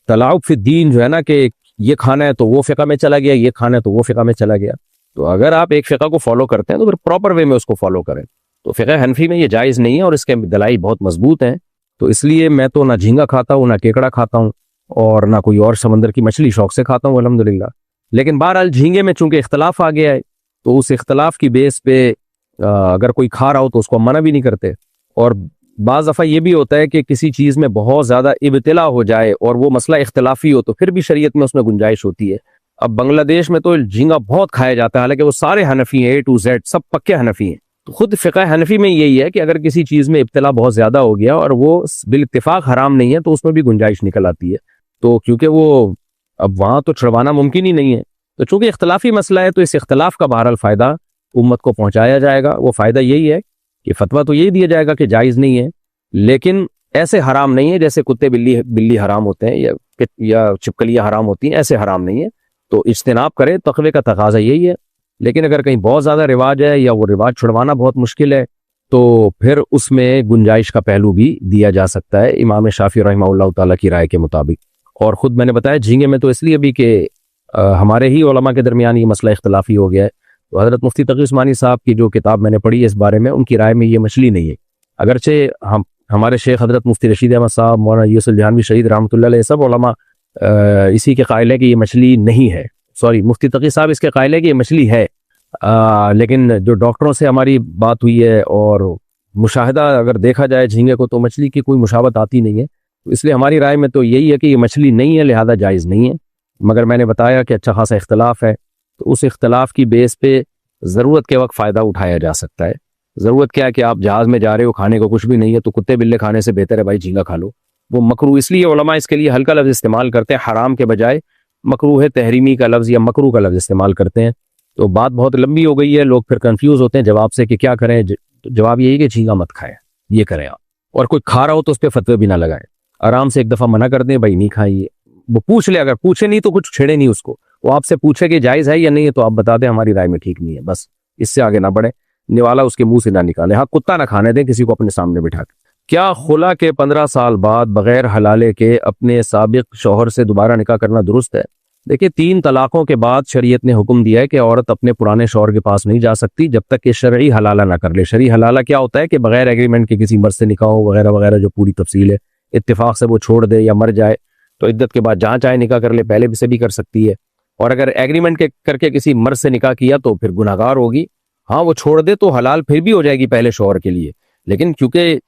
تلاعب فی الدین جو ہے نا، کہ یہ کھانا ہے تو وہ فقہ میں چلا گیا، یہ کھانا ہے تو وہ فقہ میں چلا گیا۔ تو اگر آپ ایک فقہ کو فالو کرتے ہیں تو پھر پراپر وے میں اس کو فالو کریں۔ تو فقہ حنفی میں یہ جائز نہیں ہے، اور اس کے دلائل بہت مضبوط ہیں۔ تو اس لیے میں تو نہ جھینگا کھاتا ہوں، نہ کیکڑا کھاتا ہوں، اور نہ کوئی اور سمندر کی مچھلی شوق سے کھاتا ہوں الحمدللہ۔ لیکن بہرحال جھینگے میں چونکہ اختلاف آ گیا ہے، تو اس اختلاف کی بیس پہ اگر کوئی کھا رہا ہو تو اس کو منع بھی نہیں کرتے۔ اور بعض دفعہ یہ بھی ہوتا ہے کہ کسی چیز میں بہت زیادہ ابتلا ہو جائے اور وہ مسئلہ اختلافی ہو، تو پھر بھی شریعت میں اس میں گنجائش ہوتی ہے۔ اب بنگلہ دیش میں تو جھینگا بہت کھایا جاتا ہے، حالانکہ وہ سارے حنفی ہیں، A to Z سب پکے حنفی ہیں۔ تو خود فقہ حنفی میں یہی ہے کہ اگر کسی چیز میں ابتلا بہت زیادہ ہو گیا اور وہ بالاتفاق حرام نہیں ہے، تو اس میں بھی گنجائش نکل آتی ہے۔ تو کیونکہ وہ اب وہاں تو چھڑوانا ممکن ہی نہیں ہے، تو چونکہ اختلافی مسئلہ ہے، تو اس اختلاف کا بہرحال فائدہ امت کو پہنچایا جائے گا۔ وہ فائدہ یہی ہے کہ فتویٰ تو یہی دیا جائے گا کہ جائز نہیں ہے، لیکن ایسے حرام نہیں ہے جیسے کتے بلی حرام ہوتے ہیں یا چھپکلیاں حرام ہوتی ہیں، ایسے حرام نہیں ہے۔ تو اجتناب کرے، تقوی کا تقاضا یہی ہے۔ لیکن اگر کہیں بہت زیادہ رواج ہے یا وہ رواج چھڑوانا بہت مشکل ہے، تو پھر اس میں گنجائش کا پہلو بھی دیا جا سکتا ہے امام شافعی رحمہ اللہ تعالیٰ کی رائے کے مطابق۔ اور خود میں نے بتایا جھینگے میں تو اس لیے بھی کہ ہمارے ہی علماء کے درمیان یہ مسئلہ اختلافی ہو گیا ہے۔ تو حضرت مفتی تقی عثمانی صاحب کی جو کتاب میں نے پڑھی ہے اس بارے میں، ان کی رائے میں یہ مچھلی نہیں ہے، اگرچہ ہمارے شیخ حضرت مفتی رشید احمد صاحب، مولانا یوسف جہانوی شہید رحمۃ اللہ علیہ، سب علماء اسی کے قائل ہے کہ یہ مچھلی نہیں ہے۔ مفتی تقی صاحب اس کے قائل ہے کہ یہ مچھلی ہے، لیکن جو ڈاکٹروں سے ہماری بات ہوئی ہے اور مشاہدہ اگر دیکھا جائے جھینگے کو، تو مچھلی کی کوئی مشابہت آتی نہیں ہے۔ تو اس لیے ہماری رائے میں تو یہی ہے کہ یہ مچھلی نہیں ہے، لہذا جائز نہیں ہے۔ مگر میں نے بتایا کہ اچھا خاصا اختلاف ہے، تو اس اختلاف کی بیس پہ ضرورت کے وقت فائدہ اٹھایا جا سکتا ہے۔ ضرورت کیا ہے کہ آپ جہاز میں جا رہے ہو، کھانے کو کچھ بھی نہیں ہے، تو کتے بلے کھانے سے بہتر ہے بھائی جھینگا کھا لو۔ وہ مکروہ، اس لیے علماء اس کے لیے ہلکا لفظ استعمال کرتے ہیں، حرام کے بجائے مکروہ تحریمی کا لفظ یا مکروہ کا لفظ استعمال کرتے ہیں۔ تو بات بہت لمبی ہو گئی ہے، لوگ پھر کنفیوز ہوتے ہیں جواب سے کہ کیا کریں۔ جواب یہی کہ جھینگا مت کھائیں، یہ کریں آپ۔ اور کوئی کھا رہا ہو تو اس پہ فتوی بھی نہ لگائیں، آرام سے ایک دفعہ منع کر دیں، بھائی نہیں کھائیے۔ وہ پوچھ لے، اگر پوچھے نہیں تو کچھ چھیڑے نہیں اس کو، وہ آپ سے پوچھے کہ جائز ہے یا نہیں ہے تو آپ بتا دیں ہماری رائے میں ٹھیک نہیں ہے، بس اس سے آگے نہ بڑھیں، نوالا اس کے منہ سے نہ نکالیں۔ ہاں، کتا نہ کھانے دیں کسی کو اپنے سامنے بٹھا کے۔ کیا خلا کے 15 سال بعد بغیر حلالے کے اپنے سابق شوہر سے دوبارہ نکاح کرنا درست ہے؟ دیکھیے 3 طلاقوں کے بعد شریعت نے حکم دیا ہے کہ عورت اپنے پرانے شوہر کے پاس نہیں جا سکتی جب تک کہ شرعی حلالہ نہ کر لے. شرعی حلالہ کیا ہوتا ہے کہ بغیر ایگریمنٹ کے کسی مرد سے نکاح ہو وغیرہ وغیرہ، جو پوری تفصیل ہے. اتفاق سے وہ چھوڑ دے یا مر جائے تو عدت کے بعد جہاں چاہے نکاح کر لے، پہلے سے بھی کر سکتی ہے. اور اگر ایگریمنٹ کر کے کسی مرد سے نکاح کیا تو پھر گناہگار ہوگی. ہاں وہ چھوڑ دے تو حلال پھر بھی ہو جائے گی پہلے شوہر کے لیے، لیکن کیونکہ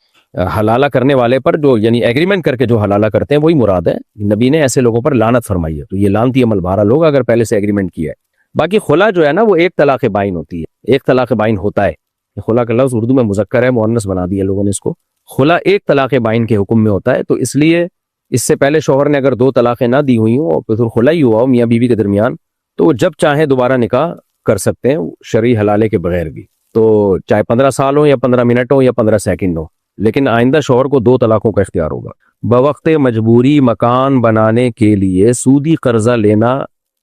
حلالہ کرنے والے پر جو یعنی ایگریمنٹ کر کے جو حلالہ کرتے ہیں وہی مراد ہے. نبی نے ایسے لوگوں پر لعنت فرمائی ہے. تو یہ لعنتی عمل بہرحال لوگ اگر پہلے سے ایگریمنٹ کیا ہے. باقی خلا جو ہے نا وہ ایک طلاق بائن ہوتی ہے، ایک طلاق بائن ہوتا ہے. خلا کا لفظ اردو میں مذکر ہے، مؤنث بنا دیا لوگوں نے اس کو. خلا ایک طلاق بائن کے حکم میں ہوتا ہے. تو اس لیے اس سے پہلے شوہر نے اگر 2 طلاقیں نہ دی ہوئی ہوں اور پھر خلا ہی ہوا ہو میاں بیوی کے درمیان، تو وہ جب چاہیں دوبارہ نکاح کر سکتے ہیں شرعی حلالے کے بغیر بھی. تو چاہے 15 سال ہو یا 15 منٹ ہو یا 15 سیکنڈ ہو، لیکن آئندہ شوہر کو 2 طلاقوں کا اختیار ہوگا. بوقت مجبوری مکان بنانے کے لیے سودی قرضہ لینا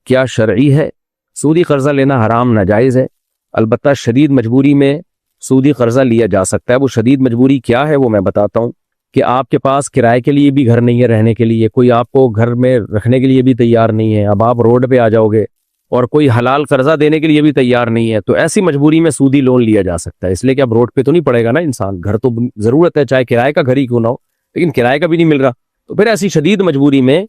کیا شرعی ہے؟ سودی قرضہ لینا حرام ناجائز ہے. البتہ شدید مجبوری میں سودی قرضہ لیا جا سکتا ہے. وہ شدید مجبوری کیا ہے وہ میں بتاتا ہوں. کہ آپ کے پاس کرائے کے لیے بھی گھر نہیں ہے، رہنے کے لیے کوئی آپ کو گھر میں رکھنے کے لیے بھی تیار نہیں ہے، اب آپ روڈ پہ آ جاؤ گے، اور کوئی حلال قرضہ دینے کے لیے بھی تیار نہیں ہے، تو ایسی مجبوری میں سودی لون لیا جا سکتا ہے. اس لیے کہ اب روڈ پہ تو نہیں پڑے گا نا انسان، گھر تو ضرورت ہے، چاہے کرائے کا گھر ہی کیوں نہ ہو، لیکن کرائے کا بھی نہیں مل رہا. تو پھر ایسی شدید مجبوری میں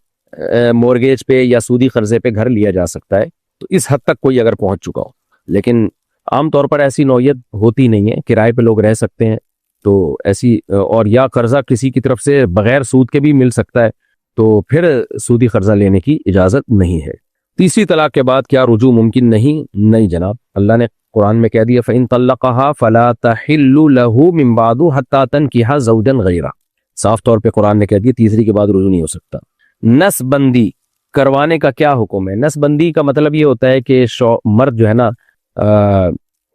مورگیج پہ یا سودی قرضے پہ گھر لیا جا سکتا ہے. تو اس حد تک کوئی اگر پہنچ چکا ہو، لیکن عام طور پر ایسی نوعیت ہوتی نہیں ہے. کرائے پہ لوگ رہ سکتے ہیں تو ایسی، اور یا قرضہ کسی کی طرف سے بغیر سود کے بھی مل سکتا ہے، تو پھر سودی قرضہ لینے کی اجازت نہیں ہے. تیسری طلاق کے بعد کیا رجوع ممکن نہیں؟ نہیں جناب. اللہ نے قرآن میں کہہ دیا فَإِن طَلَّقَهَا فَلَا تَحِلُّ لَهُ مِن بَعْدُ حَتَّى تَنكِحَ زَوْجًا غَيْرَهُ. صاف طور پہ قرآن نے کہہ دیا تیسری کے بعد رجوع نہیں ہو سکتا. نس بندی کروانے کا کیا حکم ہے؟ نس بندی کا مطلب یہ ہوتا ہے کہ مرد جو ہے نا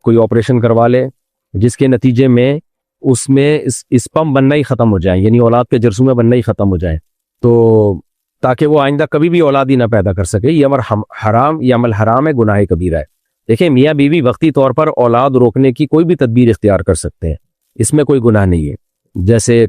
کوئی آپریشن کروا لے جس کے نتیجے میں اس میں اسپم بننا ہی ختم ہو جائے، یعنی اولاد کے جرثومے بننا ہی ختم ہو جائے، تو تاکہ وہ آئندہ کبھی بھی اولاد ہی نہ پیدا کر سکے. یہ عمل حرام ہے، گناہ کبیرہ ہے. دیکھیں میاں بیوی وقتی طور پر اولاد روکنے کی کوئی بھی تدبیر اختیار کر سکتے ہیں، اس میں کوئی گناہ نہیں ہے. جیسے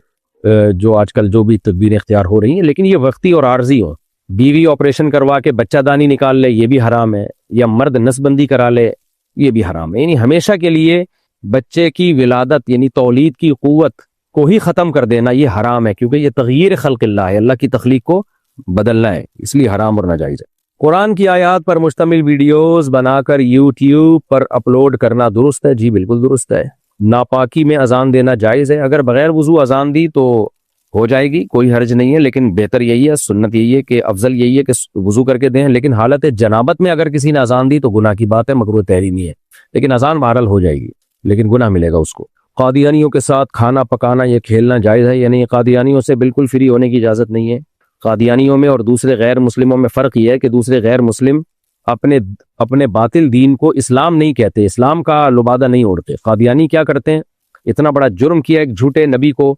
جو آج کل جو بھی تدبیریں اختیار ہو رہی ہیں، لیکن یہ وقتی اور عارضی ہو. بیوی آپریشن کروا کے بچہ دانی نکال لے یہ بھی حرام ہے، یا مرد نس بندی کرا لے یہ بھی حرام ہے. یعنی ہمیشہ کے لیے بچے کی ولادت یعنی تولید کی قوت کو ہی ختم کر دینا یہ حرام ہے، کیونکہ یہ تغییر خلق اللہ ہے، اللہ کی تخلیق کو بدلنا ہے، اس لیے حرام اور ناجائز ہے. قرآن کی آیات پر مشتمل ویڈیوز بنا کر یوٹیوب پر اپلوڈ کرنا درست ہے؟ جی بالکل درست ہے. ناپاکی میں اذان دینا جائز ہے. اگر بغیر وضو اذان دی تو ہو جائے گی، کوئی حرج نہیں ہے، لیکن بہتر یہی ہے، سنت یہی ہے کہ افضل یہی ہے کہ وضو کر کے دیں. لیکن حالت جنابت میں اگر کسی نے اذان دی تو گناہ کی بات ہے، مکروہ تحریمی ہے، لیکن اذان بہرحال ہو جائے گی، لیکن گناہ ملے گا اس کو. قادیانیوں کے ساتھ کھانا پکانا یہ کھیلنا جائز ہے؟ یعنی قادیانیوں سے بالکل فری ہونے کی اجازت نہیں ہے. قادیانیوں میں اور دوسرے غیر مسلموں میں فرق یہ ہے کہ دوسرے غیر مسلم اپنے باطل دین کو اسلام نہیں کہتے، اسلام کا لبادہ نہیں اوڑھتے. قادیانی کیا کرتے ہیں؟ اتنا بڑا جرم کیا، ایک جھوٹے نبی کو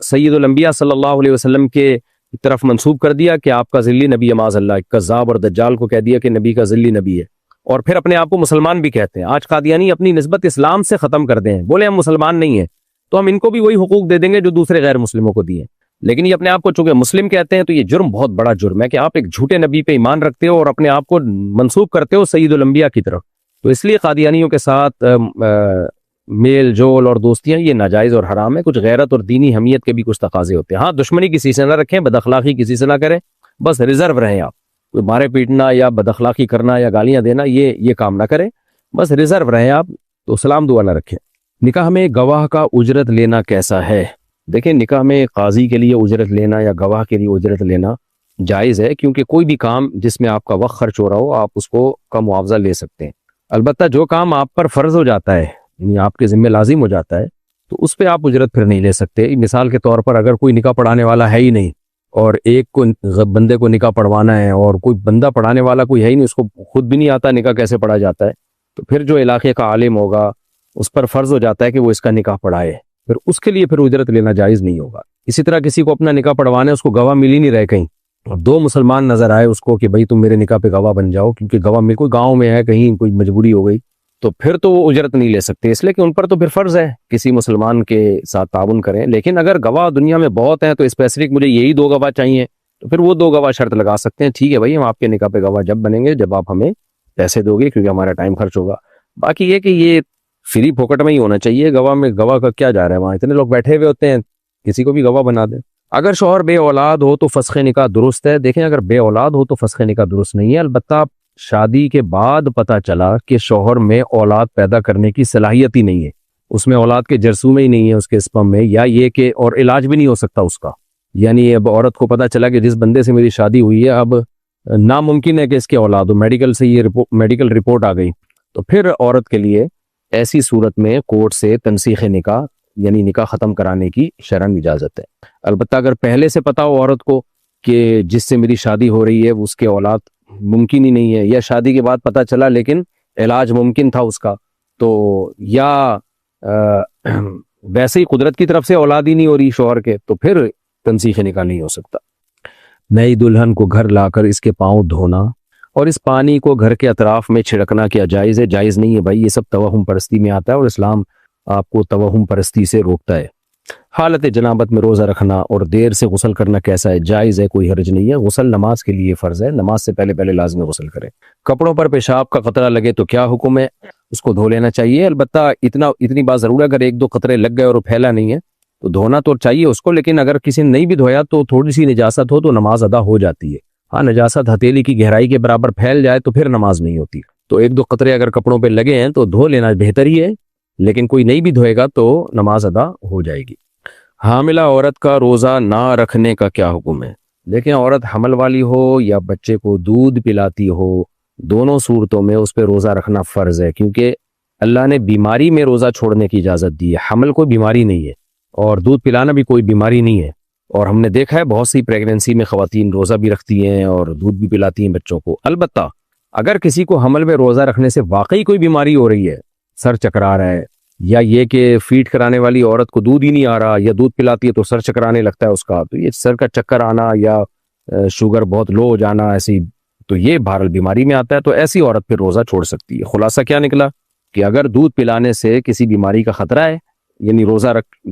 سید الانبیاء صلی اللہ علیہ وسلم کے طرف منسوب کر دیا کہ آپ کا ذلی نبی ہے، معاذ اللہ. کذاب اور دجال کو کہہ دیا کہ نبی کا ذلی نبی ہے، اور پھر اپنے آپ کو مسلمان بھی کہتے ہیں. آج قادیانی اپنی نسبت اسلام سے ختم کر دیں، بولے ہم مسلمان نہیں ہیں تو ہم ان کو بھی وہی حقوق دے دیں گے جو دوسرے غیر مسلموں کو دیے. لیکن یہ اپنے آپ کو چونکہ مسلم کہتے ہیں تو یہ جرم بہت بڑا جرم ہے کہ آپ ایک جھوٹے نبی پہ ایمان رکھتے ہو اور اپنے آپ کو منسوب کرتے ہو سید الانبیاء کی طرف. تو اس لیے قادیانیوں کے ساتھ میل جول اور دوستیاں یہ ناجائز اور حرام ہے. کچھ غیرت اور دینی حمیت کے بھی کچھ تقاضے ہوتے ہیں. ہاں دشمنی کسی سے نہ رکھیں، بد اخلاقی کسی سے نہ کریں، بس ریزرو رہیں. آپ کوئی مارے پیٹنا یا بد اخلاقی کرنا یا گالیاں دینا یہ کام نہ کریں، بس ریزرو رہیں آپ، تو سلام دعا نہ رکھیں. نکاح میں گواہ کا اجرت لینا کیسا ہے؟ دیکھیں نکاح میں قاضی کے لیے اجرت لینا یا گواہ کے لیے اجرت لینا جائز ہے، کیونکہ کوئی بھی کام جس میں آپ کا وقت خرچ ہو رہا ہو آپ اس کو کا معاوضہ لے سکتے ہیں. البتہ جو کام آپ پر فرض ہو جاتا ہے یعنی آپ کے ذمہ لازم ہو جاتا ہے تو اس پہ آپ اجرت پھر نہیں لے سکتے. مثال کے طور پر اگر کوئی نکاح پڑھانے والا ہے ہی نہیں اور ایک کو بندے کو نکاح پڑھوانا ہے اور کوئی بندہ پڑھانے والا کوئی ہے ہی نہیں، اس کو خود بھی نہیں آتا نکاح کیسے پڑھا جاتا ہے، تو پھر جو علاقے کا عالم ہوگا اس پر فرض ہو جاتا ہے کہ وہ اس کا نکاح پڑھائے، پھر اس کے لیے پھر اجرت لینا جائز نہیں ہوگا. اسی طرح کسی کو اپنا نکاح پڑھوانا ہے، اس کو گواہ مل ہی نہیں رہے کہیں، اور 2 مسلمان نظر آئے اس کو کہ بھائی تم میرے نکاح پہ گواہ بن جاؤ، کیونکہ گواہ میں کوئی گاؤں میں ہے کہیں کوئی مجبوری ہو گئی، تو پھر تو وہ اجرت نہیں لے سکتے، اس لیے کہ ان پر تو پھر فرض ہے کسی مسلمان کے ساتھ تعاون کریں. لیکن اگر گواہ دنیا میں بہت ہیں تو اسپیسیفک مجھے یہی 2 گواہ چاہیے تو پھر وہ 2 گواہ شرط لگا سکتے ہیں، ٹھیک ہے بھائی ہم آپ کے نکاح پہ گواہ جب بنیں گے جب آپ ہمیں پیسے دو گے، کیونکہ ہمارا ٹائم خرچ ہوگا۔ باقی یہ کہ یہ فری پھوکٹ میں ہی ہونا چاہیے، گواہ کا کیا جا رہا ہے، وہاں اتنے لوگ بیٹھے ہوئے ہوتے ہیں، کسی کو بھی گواہ بنا دیں۔ اگر شوہر بے اولاد ہو تو فسخ نکاح درست ہے۔ دیکھیں اگر بے اولاد ہو تو فسخ نکاح درست نہیں ہے، البتہ شادی کے بعد پتہ چلا کہ شوہر میں اولاد پیدا کرنے کی صلاحیت ہی نہیں ہے، اس میں اولاد کے جرثومے ہی نہیں ہے اس کے اسپم میں، یا یہ کہ اور علاج بھی نہیں ہو سکتا اس کا، یعنی اب عورت کو پتہ چلا کہ جس بندے سے میری شادی ہوئی ہے اب ناممکن ہے کہ اس کے اولاد ہو، میڈیکل سے یہ میڈیکل رپورٹ آ گئی، تو پھر عورت کے لیے ایسی صورت میں کورٹ سے تنسیخ نکاح یعنی نکاح ختم کرانے کی شرعاً اجازت ہے۔ البتہ اگر پہلے سے پتہ ہو عورت کو کہ جس سے میری شادی ہو رہی ہے اس کے اولاد ممکن ہی نہیں ہے، یا شادی کے بعد پتہ چلا لیکن علاج ممکن تھا اس کا، تو یا ویسے ہی قدرت کی طرف سے اولاد ہی نہیں ہو رہی شوہر کے، تو پھر تنسیخ نکاح نہیں ہو سکتا۔ نئی دلہن کو گھر لا کر اس کے پاؤں دھونا اور اس پانی کو گھر کے اطراف میں چھڑکنا کیا جائز ہے؟ جائز نہیں ہے بھائی، یہ سب توہم پرستی میں آتا ہے اور اسلام آپ کو توہم پرستی سے روکتا ہے۔ حالت جنابت میں روزہ رکھنا اور دیر سے غسل کرنا کیسا ہے؟ جائز ہے، کوئی حرج نہیں ہے، غسل نماز کے لیے فرض ہے، نماز سے پہلے لازمی غسل کریں۔ کپڑوں پر پیشاب کا قطرہ لگے تو کیا حکم ہے؟ اس کو دھو لینا چاہیے، البتہ اتنی بات ضرور ہے اگر 1-2 قطرے لگ گئے اور وہ پھیلا نہیں ہے تو دھونا تو چاہیے اس کو، لیکن اگر کسی نے نہیں بھی دھویا تو تھوڑی سی نجاست ہو تو نماز ادا ہو جاتی ہے۔ ہاں نجاست ہتھیلی کی گہرائی کے برابر پھیل جائے تو پھر نماز نہیں ہوتی، تو 1-2 قطرے اگر کپڑوں پہ لگے ہیں تو دھو لینا بہتر ہی ہے، لیکن کوئی نہیں بھی دھوئے گا تو نماز ادا ہو جائے گی۔ حاملہ عورت کا روزہ نہ رکھنے کا کیا حکم ہے؟ دیکھیں عورت حمل والی ہو یا بچے کو دودھ پلاتی ہو، دونوں صورتوں میں اس پہ روزہ رکھنا فرض ہے، کیونکہ اللہ نے بیماری میں روزہ چھوڑنے کی اجازت دی ہے۔ حمل کوئی بیماری نہیں ہے اور دودھ پلانا بھی کوئی بیماری نہیں ہے، اور ہم نے دیکھا ہے بہت سی پریگننسی میں خواتین روزہ بھی رکھتی ہیں اور دودھ بھی پلاتی ہیں بچوں کو۔ البتہ اگر کسی کو حمل میں روزہ رکھنے سے واقعی کوئی بیماری ہو رہی ہے، سر چکرا رہا ہے، یا یہ کہ فیڈ کرانے والی عورت کو دودھ ہی نہیں آ رہا یا دودھ پلاتی ہے تو سر چکرانے لگتا ہے اس کا، تو یہ سر کا چکر آنا یا شوگر بہت لو ہو جانا ایسی، تو یہ بہرحال بیماری میں آتا ہے، تو ایسی عورت پھر روزہ چھوڑ سکتی ہے۔ خلاصہ کیا نکلا کہ اگر دودھ پلانے سے کسی بیماری کا خطرہ ہے یعنی روزہ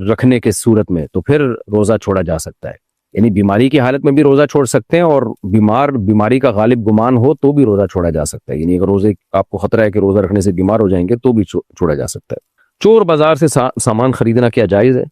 رکھنے کے صورت میں تو پھر روزہ چھوڑا جا سکتا ہے، یعنی بیماری کی حالت میں بھی روزہ چھوڑ سکتے ہیں، اور بیماری کا غالب گمان ہو تو بھی روزہ چھوڑا جا سکتا ہے، یعنی اگر روزے آپ کو خطرہ ہے کہ روزہ رکھنے سے بیمار ہو جائیں گے تو بھی چھوڑا جا سکتا ہے۔ چور بازار سے سامان خریدنا کیا جائز ہے؟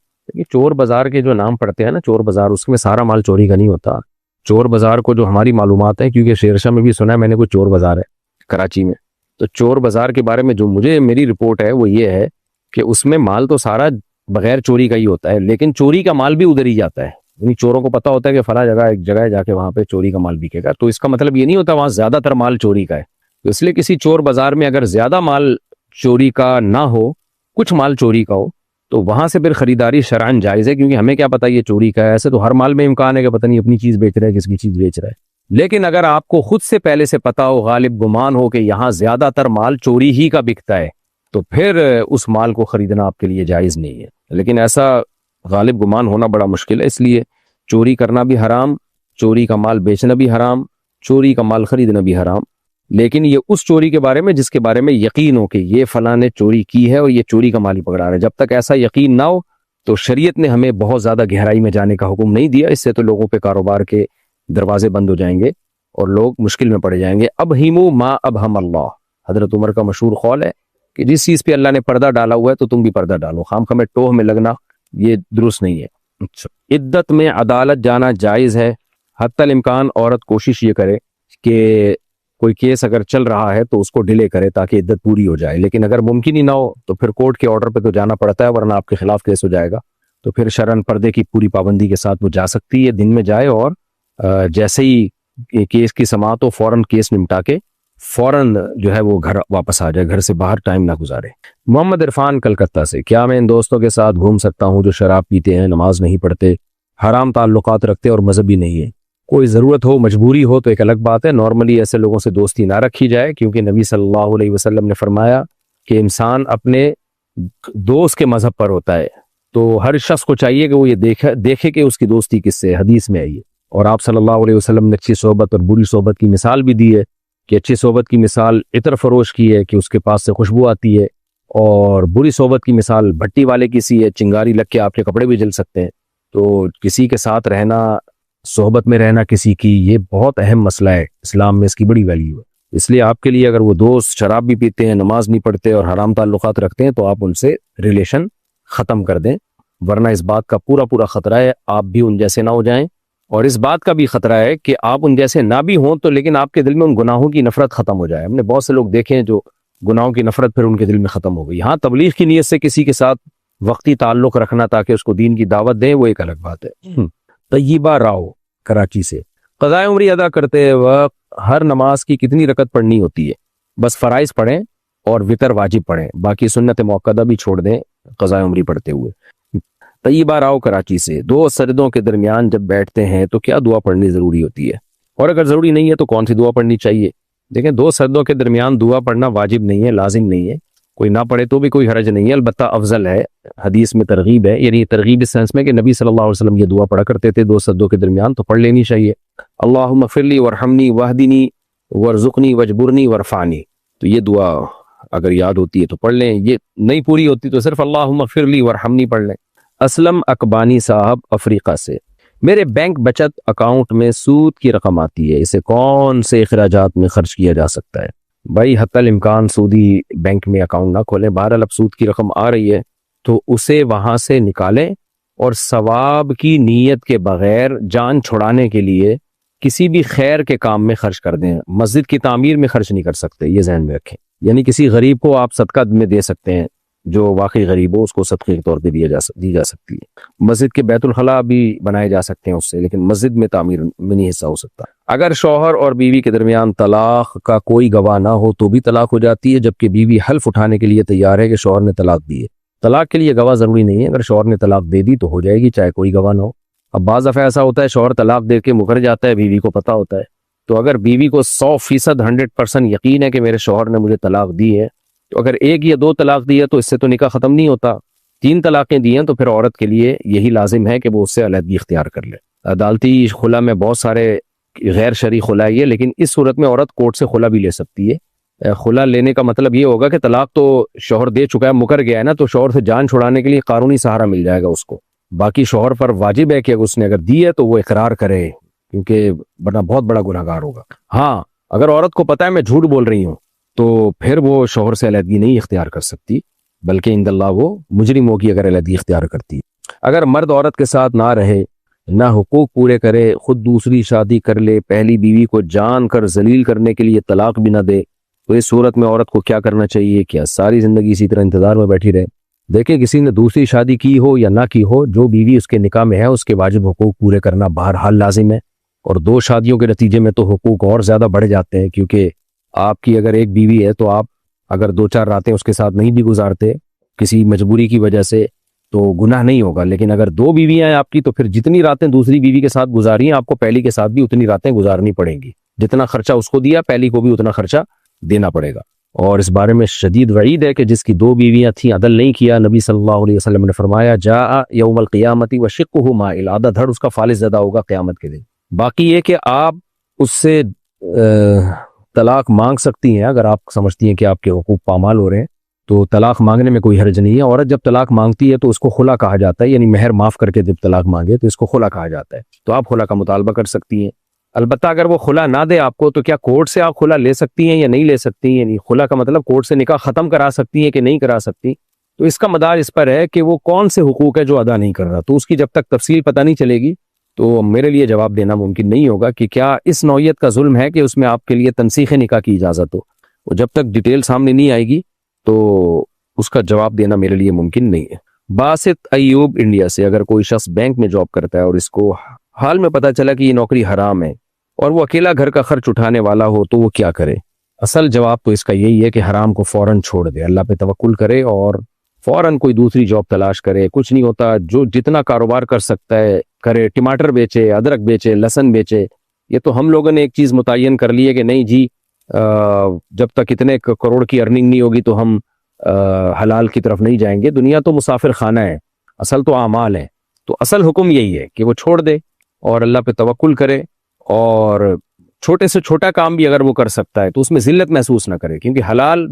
چور بازار کے جو نام پڑتے ہیں نا، چور بازار، اس میں سارا مال چوری کا نہیں ہوتا۔ چور بازار کو جو ہماری معلومات ہے، کیونکہ شیرشاہ میں بھی سنا ہے میں نے، کوئی چور بازار ہے کراچی میں، تو چور بازار کے بارے میں جو میری رپورٹ ہے وہ یہ ہے کہ اس میں مال تو سارا بغیر چوری کا ہی ہوتا ہے، لیکن چوری کا مال بھی ادھر ہی جاتا ہے، یعنی چوروں کو پتا ہوتا ہے کہ فلاں جگہ ایک جگہ ہے جا کے وہاں پہ چوری کا مال بکے گا، تو اس کا مطلب یہ نہیں ہوتا وہاں زیادہ تر مال چوری کا ہے، تو اس لیے کسی چور بازار میں اگر زیادہ مال چوری کا نہ ہو، کچھ مال چوری کا ہو، تو وہاں سے پھر خریداری شرعاً جائز ہے، کیونکہ ہمیں کیا پتہ یہ چوری کا ہے، ایسے تو ہر مال میں امکان ہے کہ پتہ نہیں اپنی چیز بیچ رہا ہے کس کی چیز بیچ رہا ہے، لیکن اگر آپ کو خود سے پہلے سے پتا ہو، غالب گمان ہو کہ یہاں زیادہ تر مال چوری ہی کا بکتا ہے، تو پھر اس مال کو خریدنا آپ کے لیے جائز نہیں ہے، لیکن ایسا غالب گمان ہونا بڑا مشکل ہے، اس لیے چوری کرنا بھی حرام، چوری کا مال بیچنا بھی حرام، چوری کا مال خریدنا بھی حرام، لیکن یہ اس چوری کے بارے میں جس کے بارے میں یقین ہو کہ یہ فلاں نے چوری کی ہے اور یہ چوری کا مال ہی پکڑا رہا ہے، جب تک ایسا یقین نہ ہو تو شریعت نے ہمیں بہت زیادہ گہرائی میں جانے کا حکم نہیں دیا، اس سے تو لوگوں پہ کاروبار کے دروازے بند ہو جائیں گے اور لوگ مشکل میں پڑے جائیں گے۔ ابہموا ما ابہم اللہ، حضرت عمر کا مشہور قول ہے کہ جس چیز پہ اللہ نے پردہ ڈالا ہوا ہے تو تم بھی پردہ ڈالو، خام خامے ٹوہ میں لگنا یہ درست نہیں ہے۔ عدت میں عدالت جانا جائز ہے؟ حتی الامکان عورت کوشش یہ کرے کہ کوئی کیس اگر چل رہا ہے تو اس کو ڈیلے کرے تاکہ عدت پوری ہو جائے، لیکن اگر ممکن ہی نہ ہو تو پھر کورٹ کے آرڈر پہ تو جانا پڑتا ہے، ورنہ آپ کے خلاف کیس ہو جائے گا، تو پھر شرعاً پردے کی پوری پابندی کے ساتھ وہ جا سکتی ہے، دن میں جائے اور جیسے ہی کیس کی سماعت ہو فوراً کیس نمٹا کے فوراً جو ہے وہ گھر واپس آ جائے، گھر سے باہر ٹائم نہ گزارے۔ محمد عرفان کلکتہ سے، کیا میں ان دوستوں کے ساتھ گھوم سکتا ہوں جو شراب پیتے ہیں، نماز نہیں پڑھتے، حرام تعلقات رکھتے اور مذہبی نہیں ہے؟ کوئی ضرورت ہو، مجبوری ہو تو ایک الگ بات ہے، نارملی ایسے لوگوں سے دوستی نہ رکھی جائے، کیونکہ نبی صلی اللہ علیہ وسلم نے فرمایا کہ انسان اپنے دوست کے مذہب پر ہوتا ہے، تو ہر شخص کو چاہیے کہ وہ یہ دیکھے کہ اس کی دوستی کس سے، حدیث میں آئی ہے، اور آپ صلی اللہ علیہ وسلم نے اچھی صحبت اور بری صحبت کی مثال بھی دی ہے، کہ اچھی صحبت کی مثال عطر فروش کی ہے کہ اس کے پاس سے خوشبو آتی ہے، اور بری صحبت کی مثال بھٹی والے کی سی ہے، چنگاری لگ کے آپ کے کپڑے بھی جل سکتے ہیں، تو کسی کے ساتھ رہنا صحبت میں رہنا کسی کی، یہ بہت اہم مسئلہ ہے، اسلام میں اس کی بڑی ویلیو ہے۔ اس لیے آپ کے لیے اگر وہ دوست شراب بھی پیتے ہیں، نماز نہیں پڑھتے اور حرام تعلقات رکھتے ہیں تو آپ ان سے ریلیشن ختم کر دیں، ورنہ اس بات کا پورا پورا خطرہ ہے آپ بھی ان جیسے نہ ہو جائیں، اور اس بات کا بھی خطرہ ہے کہ آپ ان جیسے نہ بھی ہوں تو لیکن آپ کے دل میں ان گناہوں کی نفرت ختم ہو جائے۔ ہم نے بہت سے لوگ دیکھے ہیں جو گناہوں کی نفرت پھر ان کے دل میں ختم ہو گئی۔ ہاں، تبلیغ کی نیت سے کسی کے ساتھ وقتی تعلق رکھنا تاکہ اس کو دین کی دعوت دیں، وہ ایک الگ بات ہے۔ طیبہ راؤ کراچی سے، قضائے عمری ادا کرتے وقت ہر نماز کی کتنی رکعت پڑھنی ہوتی ہے؟ بس فرائض پڑھیں اور وتر واجب پڑھیں، باقی سنت موقدہ بھی چھوڑ دیں قضائے عمری پڑھتے ہوئے۔ طیبہ راؤ کراچی سے، دو سجدوں کے درمیان جب بیٹھتے ہیں تو کیا دعا پڑھنی ضروری ہوتی ہے، اور اگر ضروری نہیں ہے تو کون سی دعا پڑھنی چاہیے؟ دیکھیں، دو سجدوں کے درمیان دعا پڑھنا واجب نہیں ہے، لازم نہیں ہے، کوئی نہ پڑھے تو بھی کوئی حرج نہیں ہے، البتہ افضل ہے، حدیث میں ترغیب ہے، یعنی ترغیب اس سینس میں کہ نبی صلی اللہ علیہ وسلم یہ دعا پڑھا کرتے تھے دو سجدوں کے درمیان، تو پڑھ لینی چاہیے۔ اللہم اغفر لی وارحمنی واہدنی وارزقنی واجبرنی وارفعنی، تو یہ دعا اگر یاد ہوتی ہے تو پڑھ لیں، یہ نہیں پوری ہوتی تو صرف اللہم اغفر لی وارحمنی پڑھ لیں۔ اسلم اکبانی صاحب افریقہ سے، میرے بینک بچت اکاؤنٹ میں سود کی رقم آتی ہے، اسے کون سے اخراجات میں خرچ کیا جا سکتا ہے؟ بھائی حتی الامکان سودی بینک میں اکاؤنٹ نہ کھولیں، بہرحال اب سود کی رقم آ رہی ہے تو اسے وہاں سے نکالیں اور ثواب کی نیت کے بغیر جان چھڑانے کے لیے کسی بھی خیر کے کام میں خرچ کر دیں۔ مسجد کی تعمیر میں خرچ نہیں کر سکتے، یہ ذہن میں رکھیں، یعنی کسی غریب کو آپ صدقہ میں دے سکتے ہیں، جو واقعی غریب ہو اس کو صدقے کے طور پہ دی جا سکتی ہے۔ مسجد کے بیت الخلاء بھی بنائے جا سکتے ہیں اس سے، لیکن مسجد میں تعمیر میں نہیں حصہ ہو سکتا۔ اگر شوہر اور بیوی کے درمیان طلاق کا کوئی گواہ نہ ہو تو بھی طلاق ہو جاتی ہے، جبکہ بیوی حلف اٹھانے کے لیے تیار ہے کہ شوہر نے طلاق دی ہے۔ طلاق کے لیے گواہ ضروری نہیں ہے، اگر شوہر نے طلاق دے دی تو ہو جائے گی چاہے کوئی گواہ نہ ہو۔ اب بعض دفعہ ایسا ہوتا ہے شوہر طلاق دے کے مکر جاتا ہے، بیوی کو پتہ ہوتا ہے، تو اگر بیوی کو 100% 100% یقین ہے کہ میرے شوہر نے مجھے طلاق دی ہے، تو اگر ایک یا دو طلاق دی ہے تو اس سے تو نکاح ختم نہیں ہوتا، 3 طلاقیں دی ہیں تو پھر عورت کے لیے یہی لازم ہے کہ وہ اس سے علیحدگی اختیار کر لے۔ عدالتی خلا میں بہت سارے غیر شرعی خلا ہے، لیکن اس صورت میں عورت کورٹ سے خلا بھی لے سکتی ہے۔ خلا لینے کا مطلب یہ ہوگا کہ طلاق تو شوہر دے چکا ہے، مکر گیا ہے نا، تو شوہر سے جان چھڑانے کے لیے قانونی سہارا مل جائے گا اس کو۔ باقی شوہر پر واجب ہے کہ اگر اس نے اگر دی ہے تو وہ اقرار کرے، کیونکہ ورنہ بہت بڑا گناہ گار ہوگا۔ ہاں، اگر عورت کو پتہ ہے میں جھوٹ بول رہی ہوں تو پھر وہ شوہر سے علیحدگی نہیں اختیار کر سکتی، بلکہ عند اللہ وہ مجرم ہوگی اگر علیحدگی اختیار کرتی۔ اگر مرد عورت کے ساتھ نہ رہے، نہ حقوق پورے کرے، خود دوسری شادی کر لے، پہلی بیوی کو جان کر ذلیل کرنے کے لیے طلاق بھی نہ دے، تو اس صورت میں عورت کو کیا کرنا چاہیے؟ کیا ساری زندگی اسی طرح انتظار میں بیٹھی رہے؟ دیکھیں، کسی نے دوسری شادی کی ہو یا نہ کی ہو، جو بیوی اس کے نکاح میں ہے اس کے واجب حقوق پورے کرنا بہرحال لازم ہے، اور 2 شادیوں کے نتیجے میں تو حقوق اور زیادہ بڑھ جاتے ہیں، کیونکہ آپ کی اگر ایک بیوی ہے تو آپ اگر 2-4 راتیں اس کے ساتھ نہیں بھی گزارتے کسی مجبوری کی وجہ سے تو گناہ نہیں ہوگا، لیکن اگر 2 بیویاں ہیں آپ کی تو پھر جتنی راتیں دوسری بیوی کے ساتھ گزاری ہیں آپ کو پہلی کے ساتھ بھی اتنی راتیں گزارنی پڑیں گی، جتنا خرچہ اس کو دیا پہلی کو بھی اتنا خرچہ دینا پڑے گا۔ اور اس بارے میں شدید وعید ہے کہ جس کی 2 بیویاں تھیں عدل نہیں کیا، نبی صلی اللہ علیہ وسلم نے فرمایا جاء یوم القیامت وشقہ مائل، آدھا دھڑ اس کا فالج زدہ ہوگا قیامت کے دن۔ باقی یہ کہ آپ اس سے طلاق مانگ سکتی ہیں، اگر آپ سمجھتی ہیں کہ آپ کے حقوق پامال ہو رہے ہیں تو طلاق مانگنے میں کوئی حرج نہیں ہے۔ عورت جب طلاق مانگتی ہے تو اس کو خلا کہا جاتا ہے، یعنی مہر معاف کر کے جب طلاق مانگے تو اس کو خلا کہا جاتا ہے، تو آپ خلا کا مطالبہ کر سکتی ہیں۔ البتہ اگر وہ خلا نہ دے آپ کو تو کیا کورٹ سے آپ خلا لے سکتی ہیں یا نہیں لے سکتی؟ یعنی خلا کا مطلب کورٹ سے نکاح ختم کرا سکتی ہیں کہ نہیں کرا سکتی، تو اس کا مدار اس پر ہے کہ وہ کون سے حقوق ہے جو ادا نہیں کر رہا، تو اس کی جب تک تفصیل پتہ نہیں چلے گی تو میرے لیے جواب دینا ممکن نہیں ہوگا کہ کیا اس نوعیت کا ظلم ہے کہ اس میں آپ کے لیے تنسیخ نکاح کی اجازت ہو، اور جب تک ڈیٹیل سامنے نہیں آئے گی تو اس کا جواب دینا میرے لیے ممکن نہیں ہے۔ باسط ایوب انڈیا سے، اگر کوئی شخص بینک میں جاب کرتا ہے اور اس کو حال میں پتہ چلا کہ یہ نوکری حرام ہے اور وہ اکیلا گھر کا خرچ اٹھانے والا ہو تو وہ کیا کرے؟ اصل جواب تو اس کا یہی ہے کہ حرام کو فوراً چھوڑ دے، اللہ پہ توکل کرے اور فوراً کوئی دوسری جاب تلاش کرے۔ کچھ نہیں ہوتا، جو جتنا کاروبار کر سکتا ہے کرے، ٹماٹر بیچے، ادرک بیچے، لہسن بیچے۔ یہ تو ہم لوگوں نے ایک چیز متعین کر لی ہے کہ نہیں جی جب تک اتنے کروڑ کی ارننگ نہیں ہوگی تو ہم حلال کی طرف نہیں جائیں گے۔ دنیا تو مسافر خانہ ہے، اصل تو اعمال ہے، تو اصل حکم یہی ہے کہ وہ چھوڑ دے اور اللہ پہ توکل کرے، اور چھوٹے سے چھوٹا کام بھی اگر وہ کر سکتا ہے تو اس میں ذلت محسوس نہ کرے، کیونکہ حلال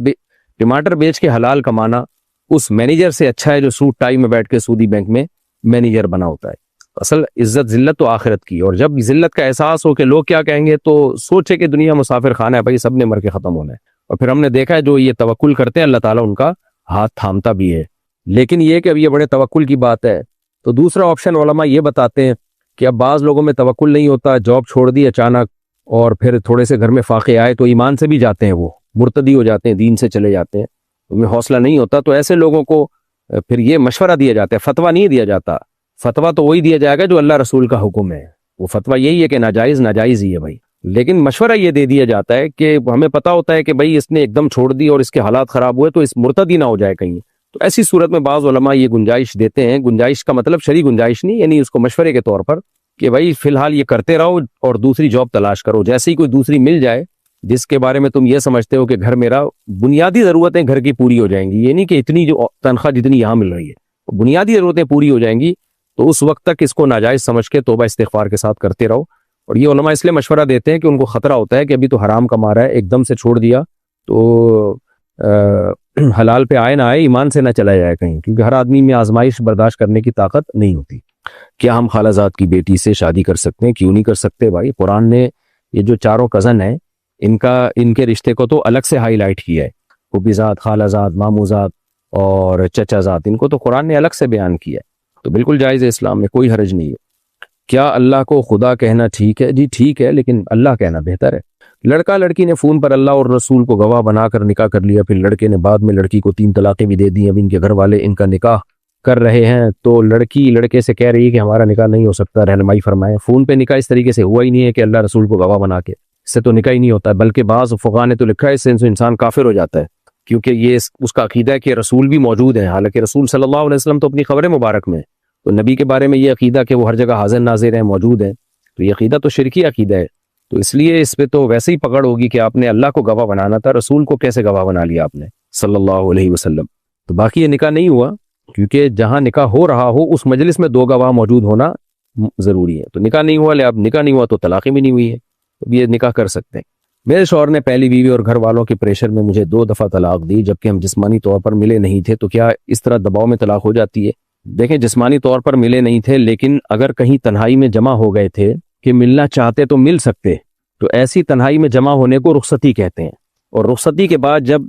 ٹماٹر بیچ کے حلال کمانا اس مینیجر سے اچھا ہے جو سوٹ ٹائی میں بیٹھ کے سودی بینک میں مینیجر بنا ہوتا ہے۔ اصل عزت ذلت تو آخرت کی، اور جب ذلت کا احساس ہو کہ لوگ کیا کہیں گے تو سوچے کہ دنیا مسافر خانہ ہے بھائی، سب نے مر کے ختم ہونا ہے۔ اور پھر ہم نے دیکھا ہے جو یہ توکل کرتے ہیں اللہ تعالیٰ ان کا ہاتھ تھامتا بھی ہے۔ لیکن یہ کہ اب یہ بڑے توکل کی بات ہے، تو دوسرا آپشن علماء یہ بتاتے ہیں کہ اب بعض لوگوں میں توکل نہیں ہوتا، جاب چھوڑ دی اچانک اور پھر تھوڑے سے گھر میں فاقے آئے تو ایمان سے بھی جاتے ہیں، وہ مرتدی ہو جاتے ہیں، دین سے چلے جاتے ہیں، ان میں حوصلہ نہیں ہوتا، تو ایسے لوگوں کو پھر یہ مشورہ دیا جاتا ہے، فتویٰ نہیں دیا جاتا۔ فتویٰ تو وہی دیا جائے گا جو اللہ رسول کا حکم ہے، وہ فتویٰ یہی ہے کہ ناجائز ناجائز ہی ہے بھائی، لیکن مشورہ یہ دے دیا جاتا ہے کہ ہمیں پتہ ہوتا ہے کہ بھائی اس نے ایک دم چھوڑ دی اور اس کے حالات خراب ہوئے تو اس مرتدی نہ ہو جائے کہیں، تو ایسی صورت میں بعض علماء یہ گنجائش دیتے ہیں، گنجائش کا مطلب شرعی گنجائش نہیں، یعنی اس کو مشورے کے طور پر کہ بھائی فی الحال یہ کرتے رہو اور دوسری جاب تلاش کرو، جیسے ہی کوئی دوسری مل جائے جس کے بارے میں تم یہ سمجھتے ہو کہ گھر میرا بنیادی ضرورتیں گھر کی پوری ہو جائیں گی، یہ نہیں کہ اتنی جو تنخواہ جتنی یہاں مل رہی ہے بنیادی ضرورتیں پوری ہو جائیں گی، تو اس وقت تک اس کو ناجائز سمجھ کے توبہ استغفار کے ساتھ کرتے رہو۔ اور یہ علماء اس لیے مشورہ دیتے ہیں کہ ان کو خطرہ ہوتا ہے کہ ابھی تو حرام کما رہا ہے، ایک دم سے چھوڑ دیا تو حلال پہ آئے نہ آئے، ایمان سے نہ چلا جائے کہیں، کیونکہ ہر آدمی میں آزمائش برداشت کرنے کی طاقت نہیں ہوتی۔ کیا ہم خالہ زاد کی بیٹی سے شادی کر سکتے ہیں؟ کیوں نہیں کر سکتے بھائی، قرآن نے یہ جو چاروں کزن ہیں ان کے رشتے کو تو الگ سے ہائی لائٹ کیا ہے، پھوپھی زاد، خالہ زاد، ماموں زاد اور چچا زاد، ان کو تو قرآن نے الگ سے بیان کیا ہے، تو بالکل جائز ہے، اسلام میں کوئی حرج نہیں ہے۔ کیا اللہ کو خدا کہنا ٹھیک ہے؟ جی ٹھیک ہے، لیکن اللہ کہنا بہتر ہے۔ لڑکا لڑکی نے فون پر اللہ اور رسول کو گواہ بنا کر نکاح کر لیا، پھر لڑکے نے بعد میں لڑکی کو 3 طلاقیں بھی دے دی، اب ان کے گھر والے ان کا نکاح کر رہے ہیں، تو لڑکی لڑکے سے کہہ رہی ہے کہ ہمارا نکاح نہیں ہو سکتا، رہنمائی فرمائیں۔ فون پہ نکاح اس طریقے سے ہوا ہی نہیں ہے کہ اللہ رسول کو گواہ بنا کے، اس سے تو نکاح ہی نہیں ہوتا ہے، بلکہ بعض فقہاء نے تو لکھا ہے اس سے انسان کافر ہو جاتا ہے، کیونکہ یہ اس کا عقیدہ ہے کہ رسول بھی موجود ہیں، حالانکہ رسول صلی اللہ علیہ وسلم تو اپنی خبر مبارک میں، تو نبی کے بارے میں یہ عقیدہ کہ وہ ہر جگہ حاضر ناظر ہیں، موجود ہیں، تو یہ عقیدہ تو شرکی عقیدہ ہے، تو اس لیے اس پہ تو ویسے ہی پکڑ ہوگی کہ آپ نے اللہ کو گواہ بنانا تھا، رسول کو کیسے گواہ بنا لیا آپ نے صلی اللہ علیہ وسلم۔ تو باقی یہ نکاح نہیں ہوا، کیونکہ جہاں نکاح ہو رہا ہو اس مجلس میں 2 گواہ موجود ہونا ضروری ہے، تو نکاح نہیں ہوا، اب نکاح نہیں ہوا تو طلاقیں بھی نہیں ہوئی ہے، تو یہ نکاح کر سکتے ہیں۔ میرے شوہر نے پہلی بیوی اور گھر والوں کے پریشر میں مجھے 2 دفعہ طلاق دی، جبکہ ہم جسمانی طور پر ملے نہیں تھے، تو کیا اس طرح دباؤ میں طلاق ہو جاتی ہے؟ دیکھیں، جسمانی طور پر ملے نہیں تھے، لیکن اگر کہیں تنہائی میں جمع ہو گئے تھے کہ ملنا چاہتے تو مل سکتے، تو ایسی تنہائی میں جمع ہونے کو رخصتی کہتے ہیں، اور رخصتی کے بعد جب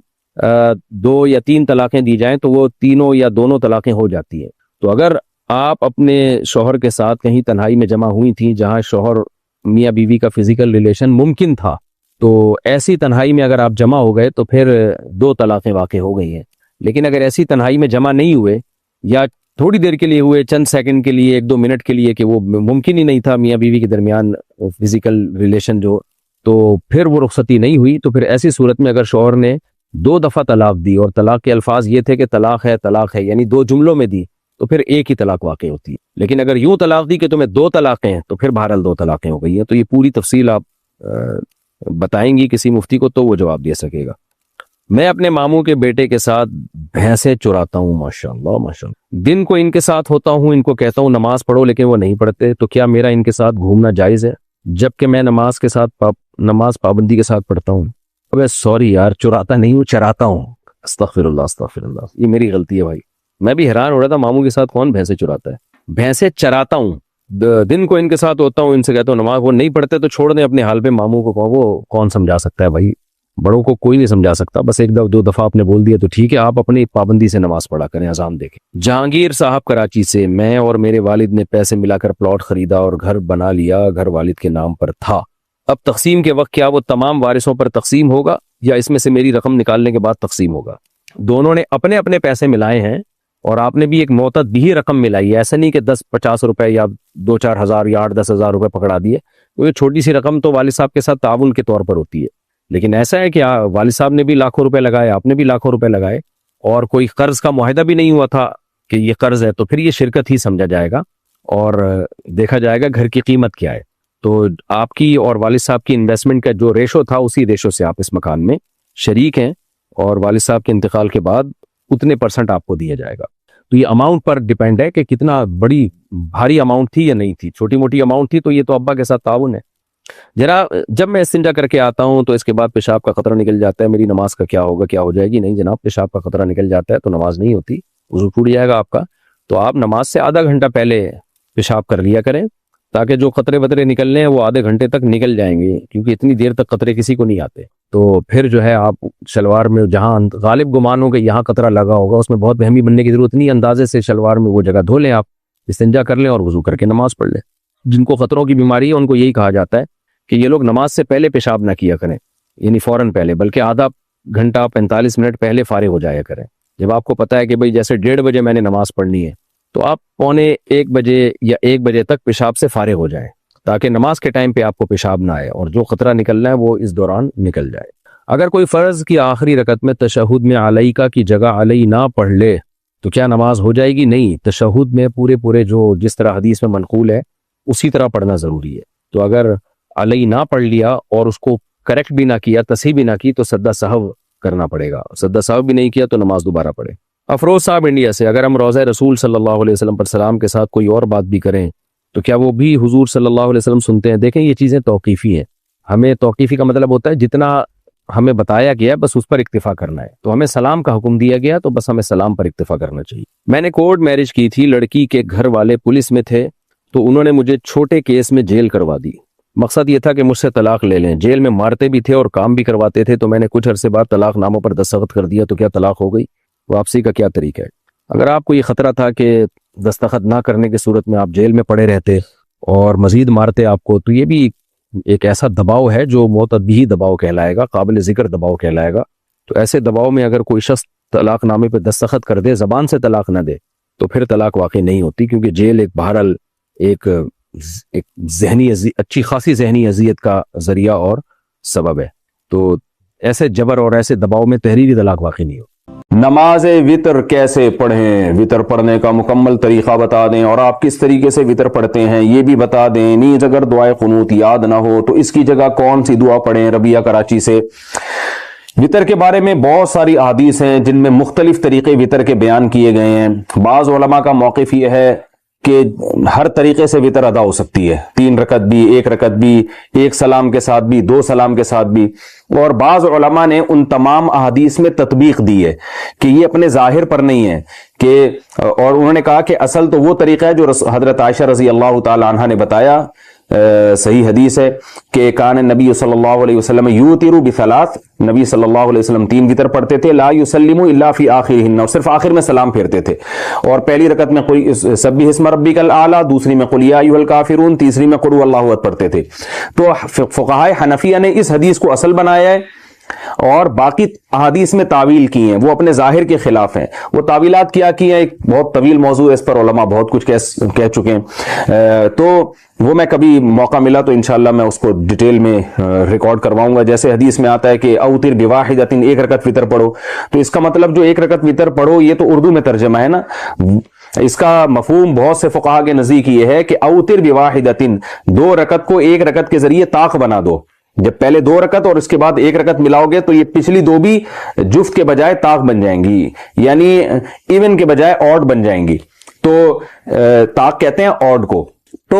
2 یا 3 طلاقیں دی جائیں تو وہ تینوں یا دونوں طلاقیں ہو جاتی ہیں۔ تو اگر آپ اپنے شوہر کے ساتھ کہیں تنہائی میں جمع ہوئی تھیں جہاں شوہر میاں بیوی کا فزیکل ریلیشن ممکن تھا، تو ایسی تنہائی میں اگر آپ جمع ہو گئے تو پھر 2 طلاقیں واقع ہو گئی ہیں۔ لیکن اگر ایسی تنہائی میں جمع نہیں ہوئے یا تھوڑی دیر کے لیے ہوئے، چند سیکنڈ کے لیے، 1-2 منٹ کے لیے، کہ وہ ممکن ہی نہیں تھا میاں بیوی کے درمیان فزیکل ریلیشن جو، تو پھر وہ رخصتی نہیں ہوئی، تو پھر ایسی صورت میں اگر شوہر نے 2 دفعہ طلاق دی اور طلاق کے الفاظ یہ تھے کہ طلاق ہے یعنی 2 جملوں میں دی، تو پھر ایک ہی طلاق واقع ہوتی ہے۔ لیکن اگر یوں طلاق دی کہ تمہیں 2 طلاقیں ہیں تو پھر بہرحال 2 طلاقیں ہو گئی ہیں۔ تو یہ پوری تفصیل آپ بتائیں گی کسی مفتی کو تو وہ جواب دے سکے گا۔ میں اپنے ماموں کے بیٹے کے ساتھ بھینسیں چراتا ہوں، ماشاءاللہ ماشاءاللہ، دن کو ان کے ساتھ ہوتا ہوں، ان کو کہتا ہوں نماز پڑھو لیکن وہ نہیں پڑھتے، تو کیا میرا ان کے ساتھ گھومنا جائز ہے جبکہ میں نماز پابندی کے ساتھ پڑھتا ہوں؟ ابے سوری یار، چراتا نہیں ہوں، چراتا ہوں، استغفر اللہ استغفر اللہ، یہ میری غلطی ہے بھائی، میں بھی حیران ہو رہا تھا ماموں کے ساتھ کون بھینسیں چراتا ہے؟ بھینسیں چراتا ہوں، دن کو ان کے ساتھ ہوتا ہوں، ان سے کہتا ہوں نماز، وہ نہیں پڑھتے تو چھوڑ دیں اپنے حال پہ، ماموں کو وہ کون سمجھا سکتا ہے بھائی، بڑوں کو کوئی نہیں سمجھا سکتا، بس 1-2 دفعہ آپ نے بول دیا تو ٹھیک ہے، آپ اپنی پابندی سے نماز پڑھا کریں، اذان دیکھیں۔ جہانگیر صاحب کراچی سے، میں اور میرے والد نے پیسے ملا کر پلاٹ خریدا اور گھر بنا لیا، گھر والد کے نام پر تھا، اب تقسیم کے وقت کیا وہ تمام وارثوں پر تقسیم ہوگا یا اس میں سے میری رقم نکالنے کے بعد تقسیم ہوگا؟ دونوں نے اپنے اپنے پیسے ملائے ہیں اور آپ نے بھی ایک معتد بھی رقم ملائی ہے، ایسا نہیں کہ 10-50 روپے یا 2-4 ہزار یا 8-10 ہزار روپے پکڑا دیے، وہ چھوٹی سی رقم تو والد صاحب کے ساتھ تعاون کے طور پر ہوتی ہے، لیکن ایسا ہے کہ والد صاحب نے بھی لاکھوں روپے لگائے، آپ نے بھی لاکھوں روپے لگائے، اور کوئی قرض کا معاہدہ بھی نہیں ہوا تھا کہ یہ قرض ہے، تو پھر یہ شرکت ہی سمجھا جائے گا اور دیکھا جائے گا گھر کی قیمت کیا ہے، تو آپ کی اور والد صاحب کی انویسٹمنٹ کا جو ریشو تھا اسی ریشو سے آپ اس مکان میں شریک ہیں، اور والد صاحب کے انتقال کے بعد اتنے % آپ کو دیا جائے گا۔ تو یہ اماؤنٹ پر ڈیپینڈ ہے کہ کتنا بڑی بھاری اماؤنٹ تھی یا نہیں تھی، چھوٹی موٹی اماؤنٹ تھی تو یہ تو ابا کے ساتھ تعاون ہے۔ جب میں استنجا کر کے آتا ہوں تو اس کے بعد پیشاب کا خطرہ نکل جاتا ہے، میری نماز کا کیا ہوگا، کیا ہو جائے گی؟ نہیں جناب، پیشاب کا خطرہ نکل جاتا ہے تو نماز نہیں ہوتی، وضو ٹوٹ جائے گا آپ کا، تو آپ نماز سے آدھا گھنٹہ پہلے پیشاب کر لیا کریں تاکہ جو قطرے وطرے نکلنے ہیں وہ آدھے گھنٹے تک نکل جائیں گے، کیونکہ اتنی دیر تک قطرے کسی کو نہیں آتے۔ تو پھر جو ہے آپ شلوار میں جہاں غالب گمان ہو کہ یہاں قطرہ لگا ہوگا اس میں بہت وہمی بننے کی ضرورت نہیں، اندازے سے شلوار میں وہ جگہ دھو لیں، آپ استنجا کر لیں اور وضو کر کے نماز پڑھ لیں۔ جن کو خطروں کی بیماری ہے ان کو یہی کہا جاتا ہے کہ یہ لوگ نماز سے پہلے پیشاب نہ کیا کریں، یعنی فوراً پہلے، بلکہ آدھا گھنٹہ 45 منٹ پہلے فارغ ہو جایا کریں۔ جب آپ کو پتہ ہے کہ بھئی جیسے 1:30 بجے میں نے نماز پڑھنی ہے تو آپ 1:45 بجے یا 1 بجے تک پیشاب سے فارغ ہو جائیں تاکہ نماز کے ٹائم پہ آپ کو پیشاب نہ آئے اور جو قطرہ نکلنا ہے وہ اس دوران نکل جائے۔ اگر کوئی فرض کی آخری رکعت میں تشہد میں علیکہ کی جگہ علی نہ پڑھ لے تو کیا نماز ہو جائے گی؟ نہیں، تشہد میں پورے جو جس طرح حدیث میں منقول ہے اسی طرح پڑھنا ضروری ہے۔ تو اگر علی نہ پڑھ لیا اور اس کو کریکٹ بھی نہ کیا، تصحیح بھی نہ کی، تو سجدہ سہو کرنا پڑے گا، سجدہ سہو بھی نہیں کیا تو نماز دوبارہ پڑھے۔ افروز صاحب انڈیا سے، اگر ہم روضہ رسول صلی اللہ علیہ وسلم پر سلام کے ساتھ کوئی اور بات بھی کریں تو کیا وہ بھی حضور صلی اللہ علیہ وسلم سنتے ہیں؟ دیکھیں یہ چیزیں توقیفی ہیں، ہمیں توقیفی کا مطلب ہوتا ہے جتنا ہمیں بتایا گیا بس اس پر اکتفا کرنا ہے، تو ہمیں سلام کا حکم دیا گیا تو بس ہمیں سلام پر اکتفا کرنا چاہیے۔ میں نے کورٹ میرج کی تھی، لڑکی کے گھر والے پولیس میں تھے تو انہوں نے مجھے چھوٹے کیس میں جیل کروا دی، مقصد یہ تھا کہ مجھ سے طلاق لے لیں، جیل میں مارتے بھی تھے اور کام بھی کرواتے تھے، تو میں نے کچھ عرصے بعد طلاق ناموں پر دستخط کر دیا، تو کیا طلاق ہو گئی؟ واپسی کا کیا طریقہ ہے؟ اگر آپ کو یہ خطرہ تھا کہ دستخط نہ کرنے کی صورت میں آپ جیل میں پڑے رہتے اور مزید مارتے آپ کو، تو یہ بھی ایک ایسا دباؤ ہے جو معتدی دباؤ کہلائے گا، قابل ذکر دباؤ کہلائے گا۔ تو ایسے دباؤ میں اگر کوئی شخص طلاق نامے پہ دستخط کر دے، زبان سے طلاق نہ دے، تو پھر طلاق واقع نہیں ہوتی، کیونکہ جیل ایک بہرحال ایک ذہنی اچھی خاصی ذہنی اذیت کا ذریعہ اور سبب ہے، تو ایسے جبر اور ایسے دباؤ میں تحریری طلاق واقع نہیں ہو۔
نماز وطر کیسے پڑھیں، وطر پڑھنے کا مکمل طریقہ بتا دیں، اور آپ کس طریقے سے وطر پڑھتے ہیں یہ بھی بتا دیں۔ نیز اگر دعائے قنوت یاد نہ ہو تو اس کی جگہ کون سی دعا پڑھیں؟ ربیہ کراچی سے۔ وطر کے بارے میں بہت ساری احادیث ہیں جن میں مختلف طریقے وطر کے بیان کیے گئے ہیں۔ بعض علماء کا موقف یہ ہے کہ ہر طریقے سے وطر ادا ہو سکتی ہے، 3 رکعت بھی، 1 رکعت بھی، 1 سلام کے ساتھ بھی، 2 سلام کے ساتھ بھی، اور بعض علماء نے ان تمام احادیث میں تطبیق دی ہے کہ یہ اپنے ظاہر پر نہیں ہے کہ، اور انہوں نے کہا کہ اصل تو وہ طریقہ ہے جو حضرت عائشہ رضی اللہ تعالی عنہ نے بتایا، صحیح حدیث ہے کہ کان نبی صلی اللہ علیہ وسلم یوتر بثلاث، نبی صلی اللہ علیہ وسلم 3 وطر پڑھتے تھے، لا یسلم الا فی آخرہن، اور صرف آخر میں سلام پھیرتے تھے، اور پہلی رکعت میں سبح اسم ربک الاعلی، دوسری میں قل یا ایھا الکافرون، تیسری میں قل واللہ احد پڑھتے تھے۔ تو فقہائے حنفیہ نے اس حدیث کو اصل بنایا ہے اور باقی احادیث میں تعویل کی ہیں، وہ اپنے ظاہر کے خلاف ہیں۔ وہ تعویلات کیا کی ہیں، ایک بہت طویل موضوع ہے، اس پر علماء بہت کچھ کہہ چکے ہیں، تو وہ میں کبھی موقع ملا تو انشاءاللہ میں اس کو ڈیٹیل میں ریکارڈ کرواؤں گا۔ جیسے حدیث میں آتا ہے کہ اوتر بواحدۃ، 1 رکعت وطر پڑھو، تو اس کا مطلب جو 1 رکعت وطر پڑھو یہ تو اردو میں ترجمہ ہے نا، اس کا مفہوم بہت سے فقہا کے نزدیک یہ ہے کہ اوتر بواحدۃ، 2 رکعت کو 1 رکعت کے ذریعے طاق بنا دو۔ جب پہلے 2 رکعت اور اس کے بعد 1 رکعت ملاؤ گے تو یہ پچھلی 2 بھی جفت کے بجائے طاق بن جائیں گی، یعنی ایون کے بجائے آڈ بن جائیں گی، تو طاق کہتے ہیں آڈ کو۔ تو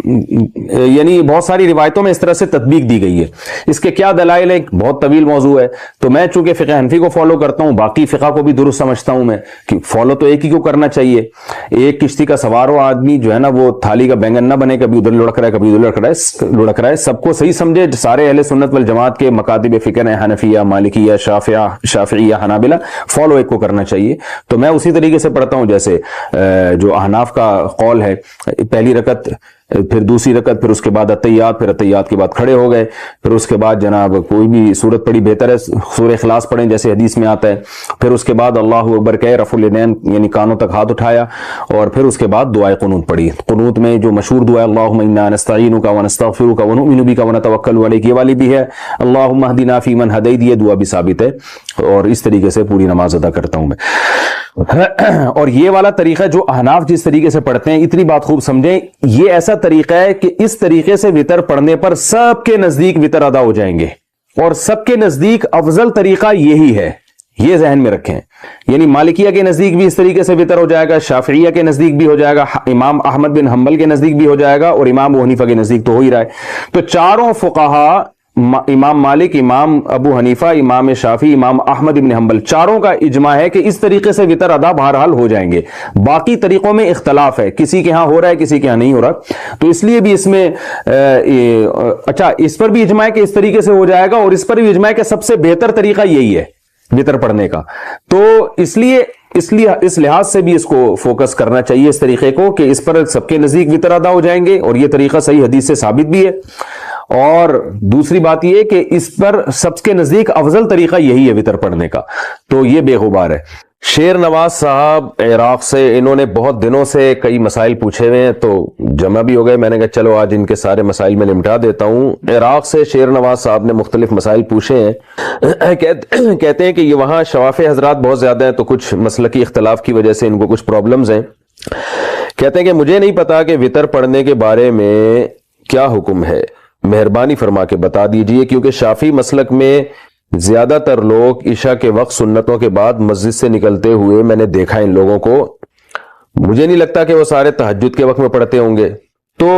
یعنی بہت ساری روایتوں میں اس طرح سے تطبیق دی گئی ہے۔ اس کے کیا دلائل ہیں، بہت طویل موضوع ہے، تو میں چونکہ فقہ حنفی کو فالو کرتا ہوں، باقی فقہ کو بھی درست سمجھتا ہوں میں کہ فالو تو ایک ہی کو کرنا چاہیے۔ ایک کشتی کا سوار ہو آدمی جو ہے نا، وہ تھالی کا بینگن نہ بنے، کبھی ادھر لڑک رہا ہے کبھی ادھر لڑک رہا ہے، سب کو صحیح سمجھے۔ سارے اہل سنت والجماعت کے مکاتب فکر ہیں، حنفیہ، مالکیہ، شافعیہ، حنابلہ، فالو ایک کو کرنا چاہیے۔ تو میں اسی طریقے سے پڑھتا ہوں جیسے جو احناف کا قول ہے، پہلی رکعت، پھر دوسری رکعت، پھر اس کے بعد اتحیات، پھر اتحیات کے بعد کھڑے ہو گئے، پھر اس کے بعد جناب کوئی بھی صورت پڑھی بہتر ہے، سورہ اخلاص پڑھیں جیسے حدیث میں آتا ہے، پھر اس کے بعد اللہ اکبر کہے، رفع الیدین یعنی کانوں تک ہاتھ اٹھایا، اور پھر اس کے بعد دعائے قنوت پڑھی۔ قنوت میں جو مشہور دعا ہے اللہم انا نستعینک ونستغفرک ونؤمن بک ونتوکل علیک، یہ والی بھی ہے، اللہم اہدنا فیمن ہدیت، یہ دعا بھی ثابت ہے، اور اس طریقے سے پوری نماز ادا کرتا ہوں میں۔ اور یہ والا طریقہ جو احناف جس طریقے سے پڑھتے ہیں، اتنی بات خوب سمجھیں، یہ ایسا طریقہ ہے کہ اس طریقے سے وطر پڑھنے پر سب کے نزدیک وطر ادا ہو جائیں گے، اور سب کے نزدیک افضل طریقہ یہی ہے، یہ ذہن میں رکھیں۔ یعنی مالکیہ کے نزدیک بھی اس طریقے سے وطر ہو جائے گا، شافعیہ کے نزدیک بھی ہو جائے گا، امام احمد بن حنبل کے نزدیک بھی ہو جائے گا، اور امام ابو حنیفہ کے نزدیک تو ہو ہی رہا ہے۔ تو چاروں فقہا امام مالک، امام ابو حنیفہ، امام شافی، امام احمد ابن حنبل، چاروں کا اجماع ہے کہ اس طریقے سے وطر ادا بہرحال ہو جائیں گے. باقی طریقوں میں اختلاف ہے، کسی کے ہاں ہو رہا ہے، کسی کے ہاں نہیں ہو رہا. تو اس لیے بھی اس میں اچھا اس پر بھی اجماع ہے کہ اس طریقے سے ہو جائے گا، اور اس پر بھی اجماع ہے کہ سب سے بہتر طریقہ یہی ہے وطر پڑھنے کا. تو اس لیے اس لحاظ سے بھی اس کو فوکس کرنا چاہیے اس طریقے کو کہ اس پر سب کے نزدیک وطر ادا ہو جائیں گے، اور یہ طریقہ صحیح حدیث سے ثابت بھی ہے. اور دوسری بات یہ کہ اس پر سب کے نزدیک افضل طریقہ یہی ہے وطر پڑھنے کا. تو یہ بے غبار ہے. شیر نواز صاحب عراق سے، انہوں نے بہت دنوں سے کئی مسائل پوچھے ہوئے ہیں، تو جمع بھی ہو گئے. میں نے کہا چلو آج ان کے سارے مسائل میں نمٹا دیتا ہوں. عراق سے شیر نواز صاحب نے مختلف مسائل پوچھے ہیں. کہتے ہیں کہ یہ وہاں شواف حضرات بہت زیادہ ہیں، تو کچھ مسلکی اختلاف کی وجہ سے ان کو کچھ پرابلمز ہیں. کہتے ہیں کہ مجھے نہیں پتا کہ وطر پڑھنے کے بارے میں کیا حکم ہے، مہربانی فرما کے بتا دیجئے، کیونکہ شافی مسلک میں زیادہ تر لوگ عشاء کے وقت سنتوں کے بعد مسجد سے نکلتے ہوئے میں نے دیکھا ان لوگوں کو. مجھے نہیں لگتا کہ وہ سارے تہجد کے وقت میں پڑھتے ہوں گے. تو